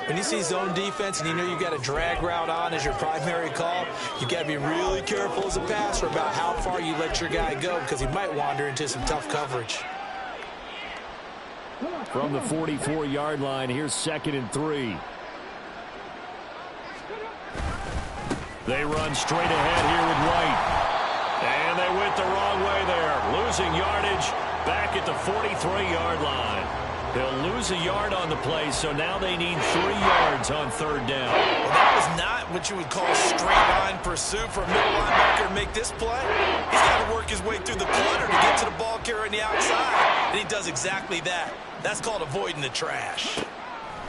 When you see zone defense and you know you've got a drag route on as your primary call, you've got to be really careful as a passer about how far you let your guy go, because he might wander into some tough coverage. From the 44-yard line, here's 2nd and 3. They run straight ahead here with White. And they went the wrong way there. Losing yardage back at the 43-yard line. They'll lose a yard on the play, so now they need 3 yards on 3rd down. Well, that was not what you would call straight line pursuit for a middle linebacker to make this play. He's got to work his way through the clutter to get to the ball carrier on the outside, and he does exactly that. That's called avoiding the trash.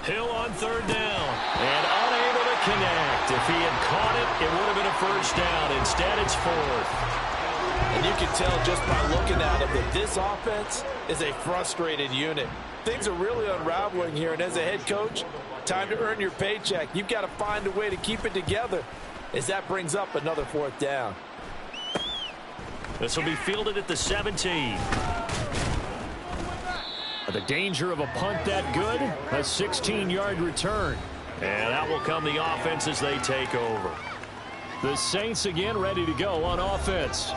Hill on 3rd down and unable to connect. If he had caught it, it would have been a 1st down. Instead, it's 4th. And you can tell just by looking at him that this offense is a frustrated unit. Things are really unraveling here, and as a head coach, time to earn your paycheck. You've got to find a way to keep it together as that brings up another 4th down. This will be fielded at the 17. The danger of a punt that good, a 16-yard return. And that will come the offense as they take over. The Saints again ready to go on offense.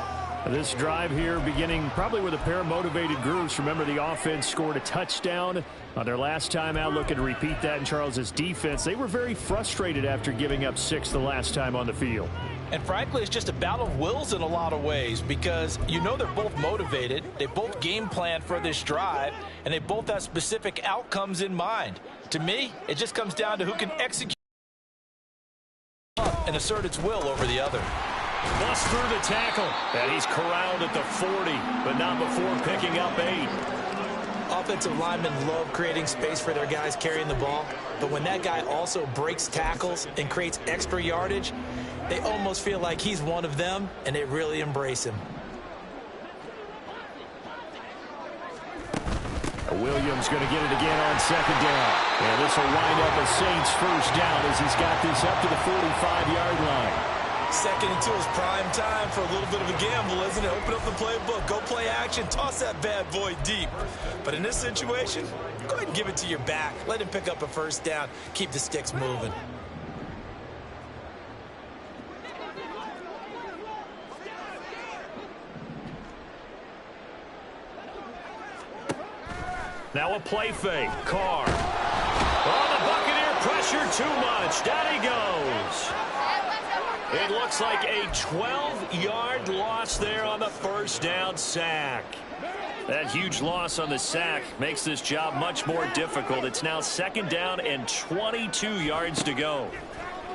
This drive here beginning probably with a pair of motivated groups. Remember, the offense scored a touchdown on their last time out. Looking to repeat that in Charles's defense. They were very frustrated after giving up 6 the last time on the field. And frankly, it's just a battle of wills in a lot of ways, because you know they're both motivated, they both game plan for this drive, and they both have specific outcomes in mind. To me, it just comes down to who can execute and assert its will over the other. Bust through the tackle, and he's corralled at the 40, but not before picking up 8. Offensive linemen love creating space for their guys carrying the ball, but when that guy also breaks tackles and creates extra yardage, they almost feel like he's one of them, and they really embrace him. Williams going to get it again on 2nd down. And this will wind up a Saints 1st down as he's got this up to the 45-yard line. 2nd and 2 is prime time for a little bit of a gamble, isn't it? Open up the playbook, go play action, toss that bad boy deep. But in this situation, go ahead and give it to your back. Let him pick up a 1st down. Keep the sticks moving. Now a play fake. Carr. Oh, the Buccaneer pressure too much. Down he goes. It looks like a 12-yard loss there on the 1st down sack. That huge loss on the sack makes this job much more difficult. It's now 2nd down and 22 yards to go.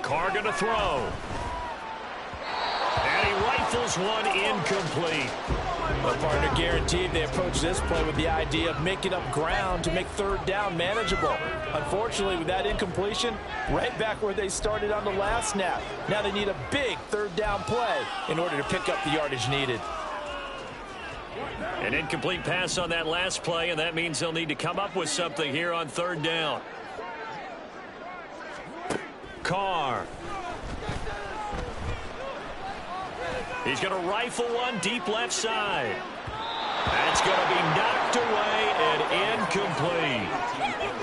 Carr going to throw. And he rifles one incomplete. Well, partner, guaranteed they approach this play with the idea of making up ground to make 3rd down manageable. Unfortunately, with that incompletion, right back where they started on the last snap. Now they need a big 3rd down play in order to pick up the yardage needed. An incomplete pass on that last play, and that means they'll need to come up with something here on third down. Carr. He's going to rifle one deep left side. That's going to be knocked away and incomplete.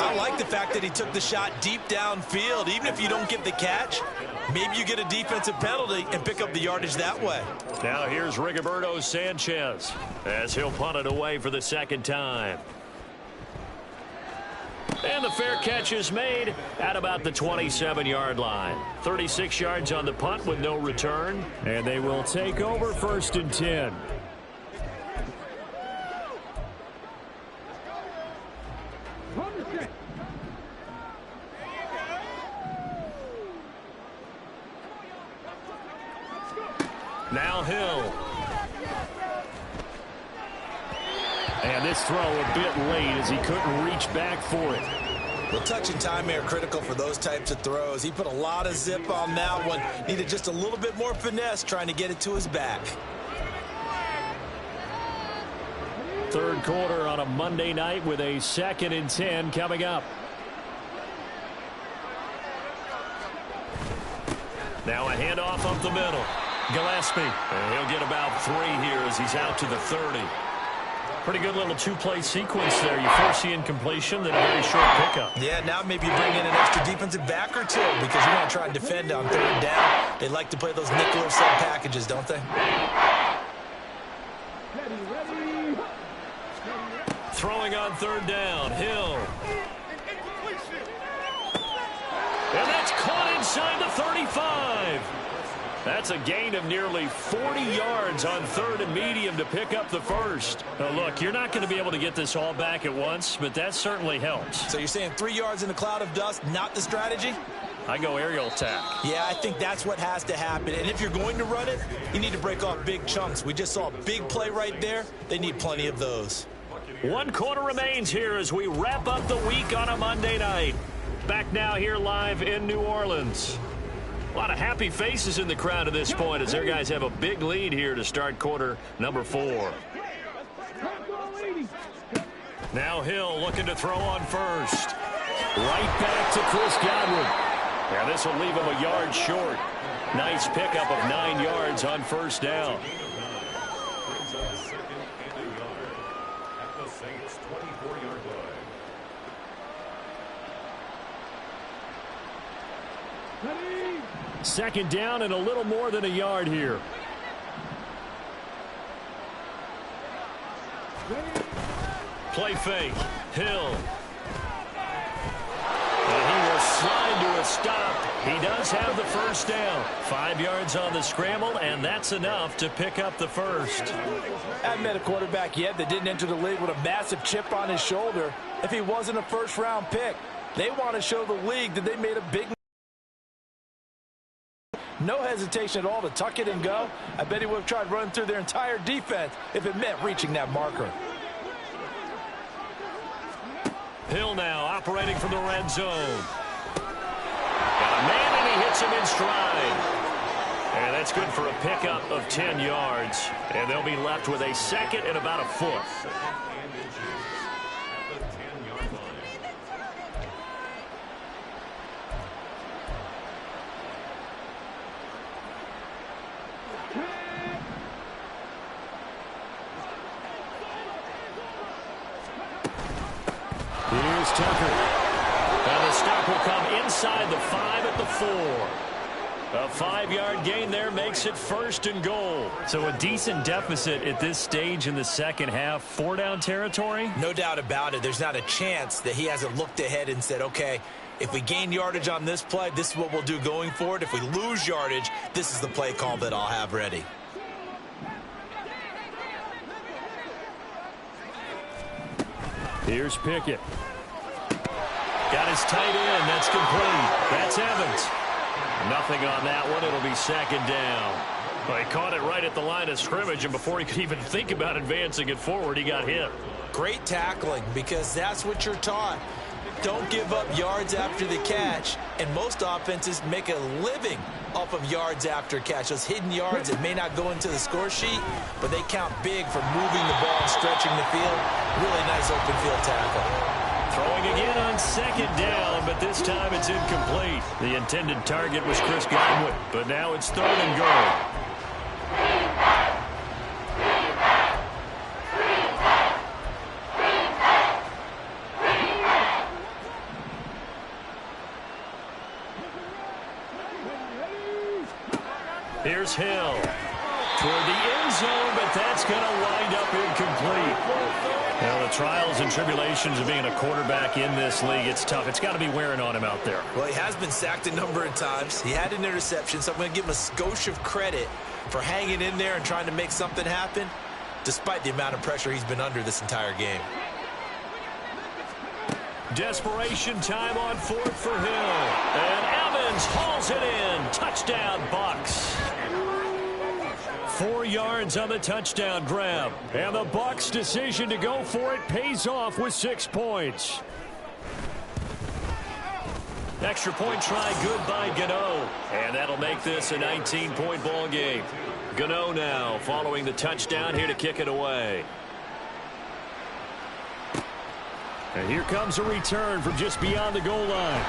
I like the fact that he took the shot deep downfield. Even if you don't get the catch, maybe you get a defensive penalty and pick up the yardage that way. Now here's Rigoberto Sanchez as he'll punt it away for the second time. And the fair catch is made at about the 27-yard line. 36 yards on the punt with no return. And they will take over 1st and 10. Now Hill. And this throw a bit late as he couldn't reach back for it. Well, touch and time are critical for those types of throws. He put a lot of zip on that one. Needed just a little bit more finesse trying to get it to his back. Third quarter on a Monday night with a 2nd and 10 coming up. Now a handoff up the middle. Gillespie. And he'll get about 3 here as he's out to the 30. Pretty good little two-play sequence there. You force the incompletion, then a very short pickup. Yeah, now maybe you bring in an extra defensive back or two because you're going to try and defend on third down. They like to play those nickel or sub packages, don't they? Throwing on third down. Hill. And that's caught inside the 35. That's a gain of nearly 40 yards on 3rd and medium to pick up the first. Now look, you're not going to be able to get this all back at once, but that certainly helps. So you're saying 3 yards in a cloud of dust, not the strategy? I go aerial attack. Yeah, I think that's what has to happen. And if you're going to run it, you need to break off big chunks. We just saw a big play right there. They need plenty of those. 1 quarter remains here as we wrap up the week on a Monday night. Back now here live in New Orleans. A lot of happy faces in the crowd at this point as their guys have a big lead here to start quarter number 4. Now Hill looking to throw on first. Right back to Chris Godwin. Yeah, this will leave him a yard short. Nice pickup of 9 yards on first down. Second down and a little more than a yard here. Play fake. Hill. And he will slide to a stop. He does have the first down. 5 yards on the scramble, and that's enough to pick up the first. I haven't met a quarterback yet that didn't enter the league with a massive chip on his shoulder if he wasn't a first-round pick. They want to show the league that they made a big no hesitation at all to tuck it and go. I bet he would have tried running through their entire defense if it meant reaching that marker. Hill now operating from the red zone. Got a man, and he hits him in stride. And that's good for a pickup of 10 yards. And they'll be left with a 2nd and about a foot. Here's Tucker. And the stop will come inside the 5 at the 4. A 5-yard gain there makes it 1st and goal. So a decent deficit at this stage in the second half. 4-down territory? No doubt about it. There's not a chance that he hasn't looked ahead and said, okay, if we gain yardage on this play, this is what we'll do going forward. If we lose yardage, this is the play call that I'll have ready. Here's Pickett. Got his tight end. That's complete. That's Evans. Nothing on that one. It'll be 2nd down. Well, he caught it right at the line of scrimmage, and before he could even think about advancing it forward, he got hit. Great tackling, because that's what you're taught. don't give up yards after the catch, and most offenses make a living off of yards after catch. Those hidden yards that may not go into the score sheet, but they count big for moving the ball and stretching the field. Really nice open field tackle. Throwing again on second down, but this time it's incomplete. The intended target was Chris Godwin, but now it's third and goal. Here's Hill toward the end zone, but that's going to wind up incomplete. Now, the trials and tribulations of being a quarterback in this league, it's tough. It's got to be wearing on him out there. Well, he has been sacked a number of times. He had an interception, so I'm going to give him a skosh of credit for hanging in there and trying to make something happen, despite the amount of pressure he's been under this entire game. Desperation time on fourth for Hill. And Evans hauls it in. Touchdown, Bucks. 4 yards on the touchdown grab. And the Bucks' decision to go for it pays off with 6 points. Extra point try good by Gano. And that'll make this a 19-point ball game. Gano now following the touchdown here to kick it away. And here comes a return from just beyond the goal line.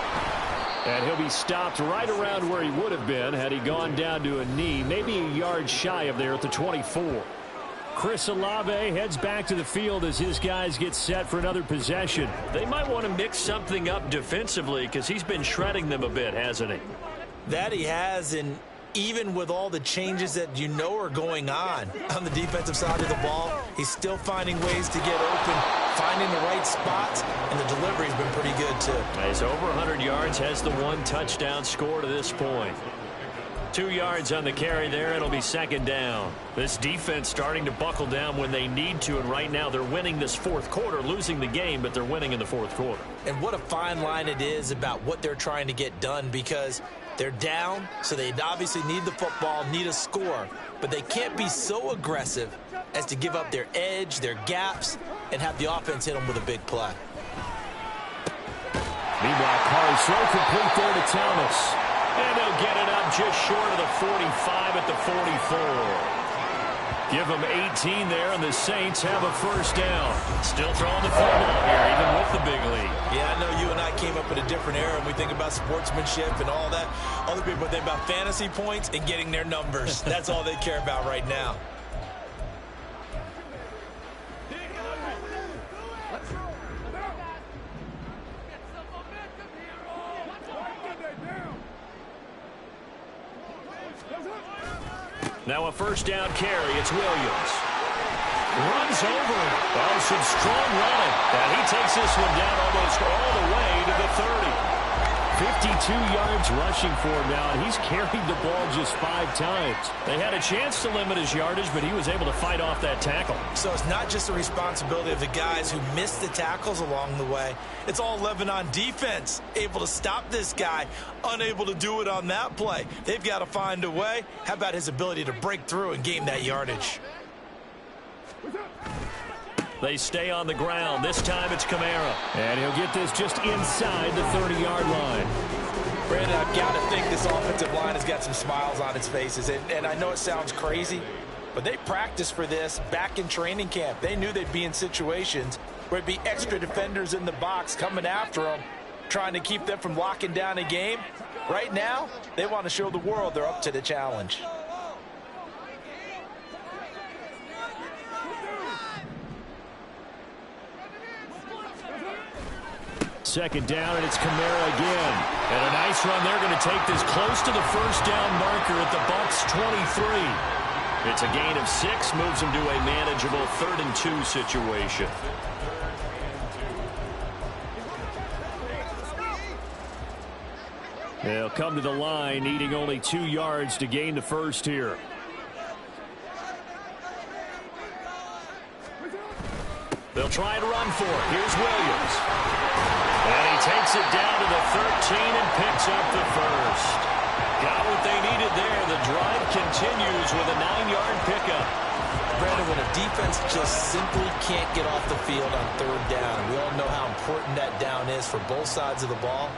And he'll be stopped right around where he would have been had he gone down to a knee, maybe a yard shy of there at the 24. Chris Olave heads back to the field as his guys get set for another possession. They might want to mix something up defensively because he's been shredding them a bit, hasn't he? That he has, and even with all the changes that you know are going on the defensive side of the ball, he's still finding ways to get open, finding the right spots, and the delivery's been pretty good too. He's over 100 yards, has the 1 touchdown score to this point. 2 yards on the carry there. It'll be second down. This defense starting to buckle down when they need to, and right now they're winning this fourth quarter, losing the game, but they're winning in the fourth quarter. And what a fine line it is about what they're trying to get done, because they're down, so they obviously need the football, need a score, but they can't be so aggressive as to give up their edge, their gaps, and have the offense hit them with a big play. Meanwhile, Carr's throw complete there to Thomas. And they'll get it up just short of the 45 at the 44. Give them 18 there, and the Saints have a first down. Still throwing the football here, even with the big lead. Yeah, I know you and I came up in a different era, and we think about sportsmanship and all that. Other people think about fantasy points and getting their numbers. That's all they care about right now. Now a first down carry. It's Williams. Runs over him. Oh, some strong running. And he takes this one down almost all the way to the 30. 52 yards rushing for him now, and he's carried the ball just 5 times. They had a chance to limit his yardage, but he was able to fight off that tackle. So it's not just the responsibility of the guys who missed the tackles along the way. It's all Lebanon defense, able to stop this guy, unable to do it on that play. They've got to find a way. How about his ability to break through and gain that yardage? They stay on the ground. This time it's Kamara. And he'll get this just inside the 30-yard line. Brandon, I've got to think this offensive line has got some smiles on its faces. And I know it sounds crazy, but they practiced for this back in training camp. They knew they'd be in situations where it'd be extra defenders in the box coming after them, trying to keep them from locking down a game. Right now, they want to show the world they're up to the challenge. Second down, and it's Kamara again. And a nice run. They're going to take this close to the first down marker at the Bucks 23. It's a gain of 6, moves them to a manageable 3rd and 2 situation. They'll come to the line, needing only 2 yards to gain the first here. They'll try to run for it. Here's Williams. And he takes it down to the 13 and picks up the first. Got what they needed there. The drive continues with a 9-yard pickup. Brandon, when a defense just simply can't get off the field on third down, we all know how important that down is for both sides of the ball.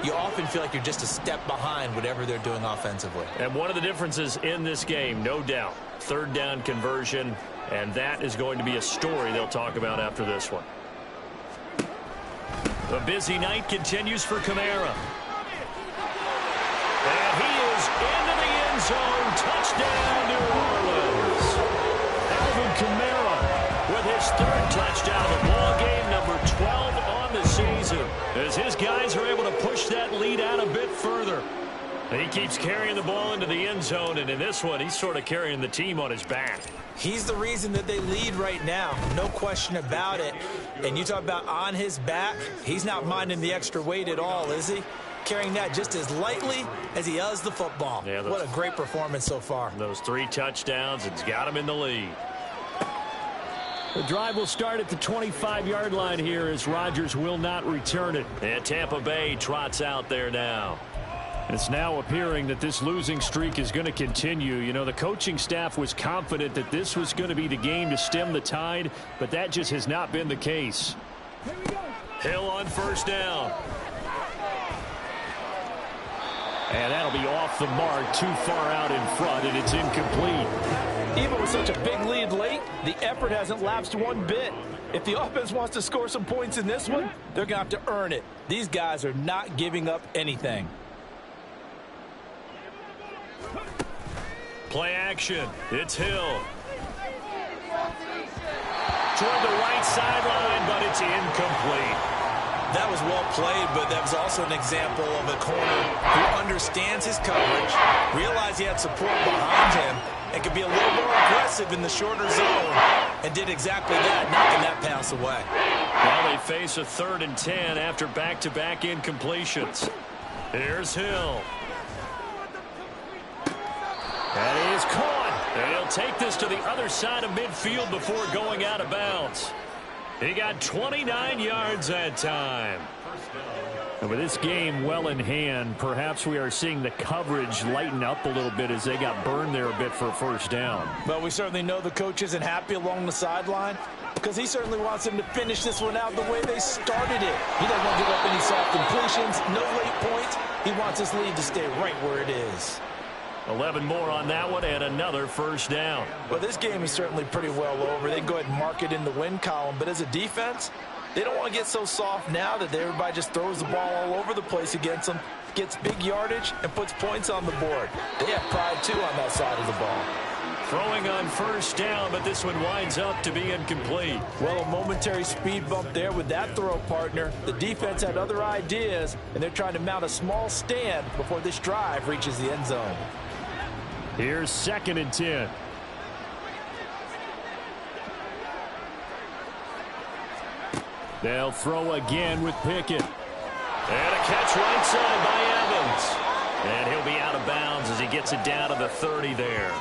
You often feel like you're just a step behind whatever they're doing offensively. And one of the differences in this game, no doubt, third down conversion, and that is going to be a story they'll talk about after this one. The busy night continues for Kamara. And he is into the end zone. Touchdown, New Orleans. Alvin Kamara with his third touchdown of the ball game, number 12 on the season, as his guys are able to push that lead out a bit further. He keeps carrying the ball into the end zone, and in this one, he's sort of carrying the team on his back. He's the reason that they lead right now, no question about it. And you talk about on his back, he's not minding the extra weight at all, is he? Carrying that just as lightly as he does the football. Yeah, what a great performance so far. Those 3 touchdowns, it's got him in the lead. The drive will start at the 25-yard line here as Rodgers will not return it. And Tampa Bay trots out there now. It's now appearing that this losing streak is going to continue. You know, the coaching staff was confident that this was going to be the game to stem the tide, but that just has not been the case. Hill on first down. And that'll be off the mark, too far out in front, and it's incomplete. Even with such a big lead late, the effort hasn't lapsed one bit. If the offense wants to score some points in this one, they're going to have to earn it. These guys are not giving up anything. Play action. It's Hill. Toward the right sideline, but it's incomplete. That was well played, but that was also an example of a corner who understands his coverage, realized he had support behind him, and could be a little more aggressive in the shorter zone, and did exactly that, knocking that pass away. Now they face a 3rd and 10 after back-to-back incompletions. Here's Hill. That is caught. And he'll take this to the other side of midfield before going out of bounds. He got 29 yards that time. And with this game well in hand, perhaps we are seeing the coverage lighten up a little bit as they got burned there a bit for a first down. But we certainly know the coach isn't happy along the sideline because he certainly wants them to finish this one out the way they started it. He doesn't want to give up any soft completions, no late points. He wants his lead to stay right where it is. 11 more on that one and another first down. Well, this game is certainly pretty well over. They can go ahead and mark it in the win column. But as a defense, they don't want to get so soft now that everybody just throws the ball all over the place against them, gets big yardage, and puts points on the board. They have pride, too, on that side of the ball. Throwing on first down, but this one winds up to be incomplete. Well, a momentary speed bump there with that throw, partner. The defense had other ideas, and they're trying to mount a small stand before this drive reaches the end zone. Here's 2nd and 10. They'll throw again with Pickett. And a catch right side by Evans. And he'll be out of bounds as he gets it down to the 30 there.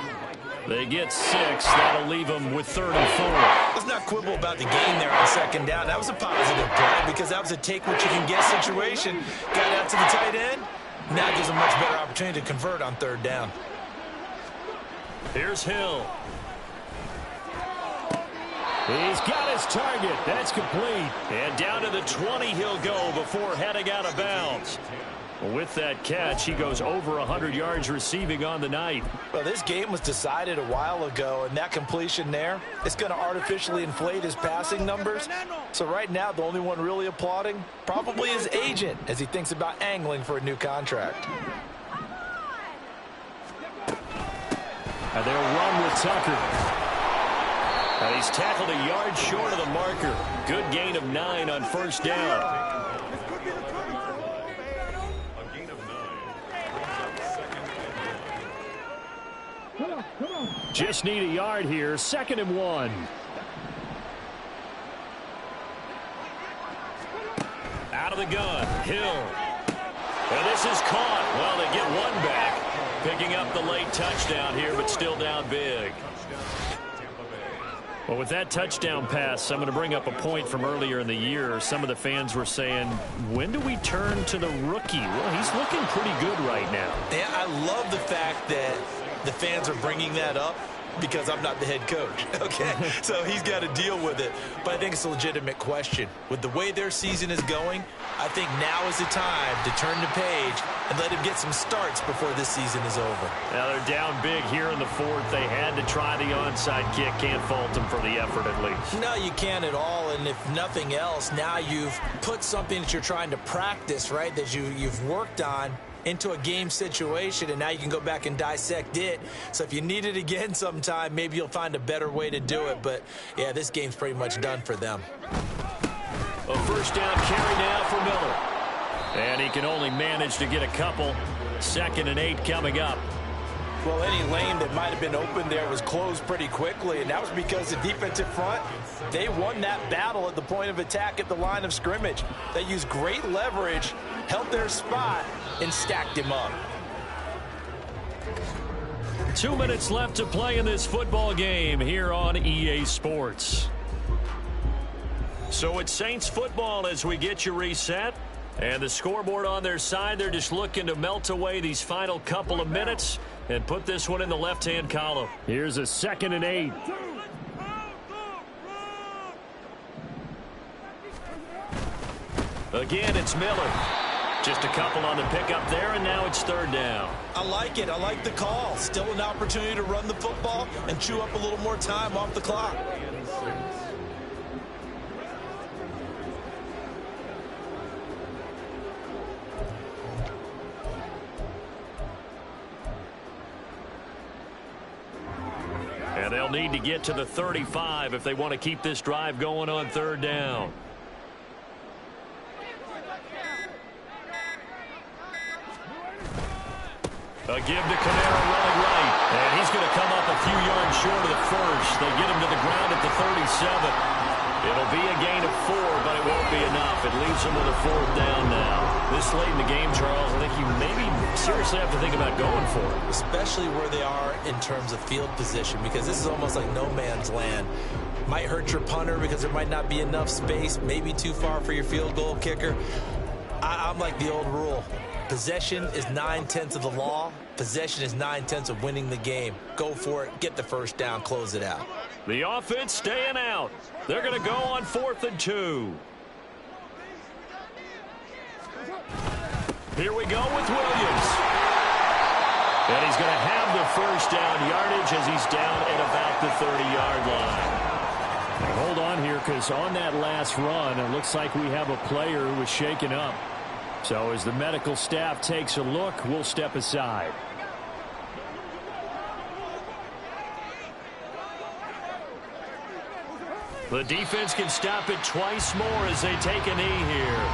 They get 6. That'll leave them with 3rd and 4. Let's not quibble about the gain there on 2nd down. That was a positive play because that was a take-what-you-can-get situation. Got out to the tight end. Now gives a much better opportunity to convert on 3rd down. Here's Hill. He's got his target. That's complete. And down to the 20 he'll go before heading out of bounds. With that catch, he goes over 100 yards receiving on the night. Well, this game was decided a while ago, and that completion there, it's going to artificially inflate his passing numbers. So right now, the only one really applauding probably his agent as he thinks about angling for a new contract. And they'll run with Tucker. And he's tackled a yard short of the marker. Good gain of 9 on first down. Just need a yard here. 2nd and 1. Out of the gun. Hill. And this is caught. Well, they get one back. Picking up the late touchdown here, but still down big. Well, with that touchdown pass, I'm going to bring up a point from earlier in the year. Some of the fans were saying, when do we turn to the rookie? Well, he's looking pretty good right now. Yeah, I love the fact that the fans are bringing that up because I'm not the head coach, okay? So he's got to deal with it. But I think it's a legitimate question. With the way their season is going, I think now is the time to turn the page and let him get some starts before this season is over. Now they're down big here in the fourth. They had to try the onside kick. Can't fault them for the effort at least. No, you can't at all. And if nothing else, now you've put something that you're trying to practice, right, that you've worked on into a game situation, and now you can go back and dissect it. So if you need it again sometime, maybe you'll find a better way to do it. But, yeah, this game's pretty much done for them. A first down carry now for Miller. And he can only manage to get a couple. 2nd and 8 coming up. Well, any lane that might have been open there was closed pretty quickly, and that was because the defensive front, they won that battle at the point of attack at the line of scrimmage. They used great leverage, held their spot, and stacked him up. 2 minutes left to play in this football game here on EA Sports. So it's Saints football as we get you reset. And the scoreboard on their side, they're just looking to melt away these final couple of minutes and put this one in the left-hand column. Here's a 2nd and 8. Again, it's Miller. Just a couple on the pickup there, and now it's 3rd down. I like it. I like the call. Still an opportunity to run the football and chew up a little more time off the clock. And they'll need to get to the 35 if they want to keep this drive going on 3rd down. A give to Kamara running right. And he's going to come up a few yards short of the first. They get him to the ground at the 37. It'll be a gain of 4, but it won't be enough. It leaves them with a 4th down now. This late in the game, Charles, I think you maybe seriously have to think about going for it. Especially where they are in terms of field position, because this is almost like no man's land. Might hurt your punter because there might not be enough space, maybe too far for your field goal kicker. I'm like the old rule. Possession is 9/10 of the law. Possession is 9/10 of winning the game. Go for it. Get the first down. Close it out. The offense staying out. They're going to go on 4th and 2. Here we go with Williams. And he's going to have the first down yardage as he's down at about the 30-yard line. Now hold on here, because on that last run, it looks like we have a player who was shaken up. So as the medical staff takes a look, we'll step aside. The defense can stop it twice more as they take a knee here.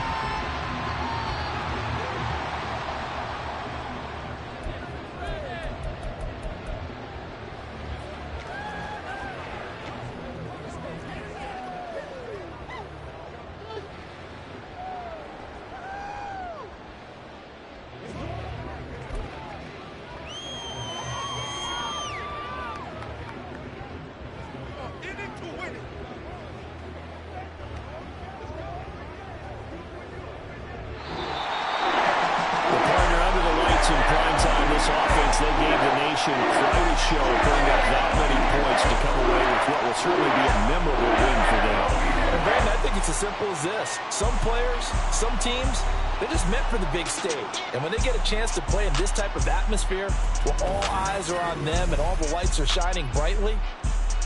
They gave the nation quite a show, putting up that many points to come away with what will certainly be a memorable win for them. And Brandon, I think it's as simple as this. Some players, some teams, they're just meant for the big stage. And when they get a chance to play in this type of atmosphere, where all eyes are on them and all the lights are shining brightly,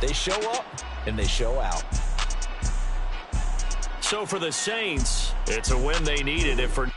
they show up and they show out. So for the Saints, it's a win they needed. If for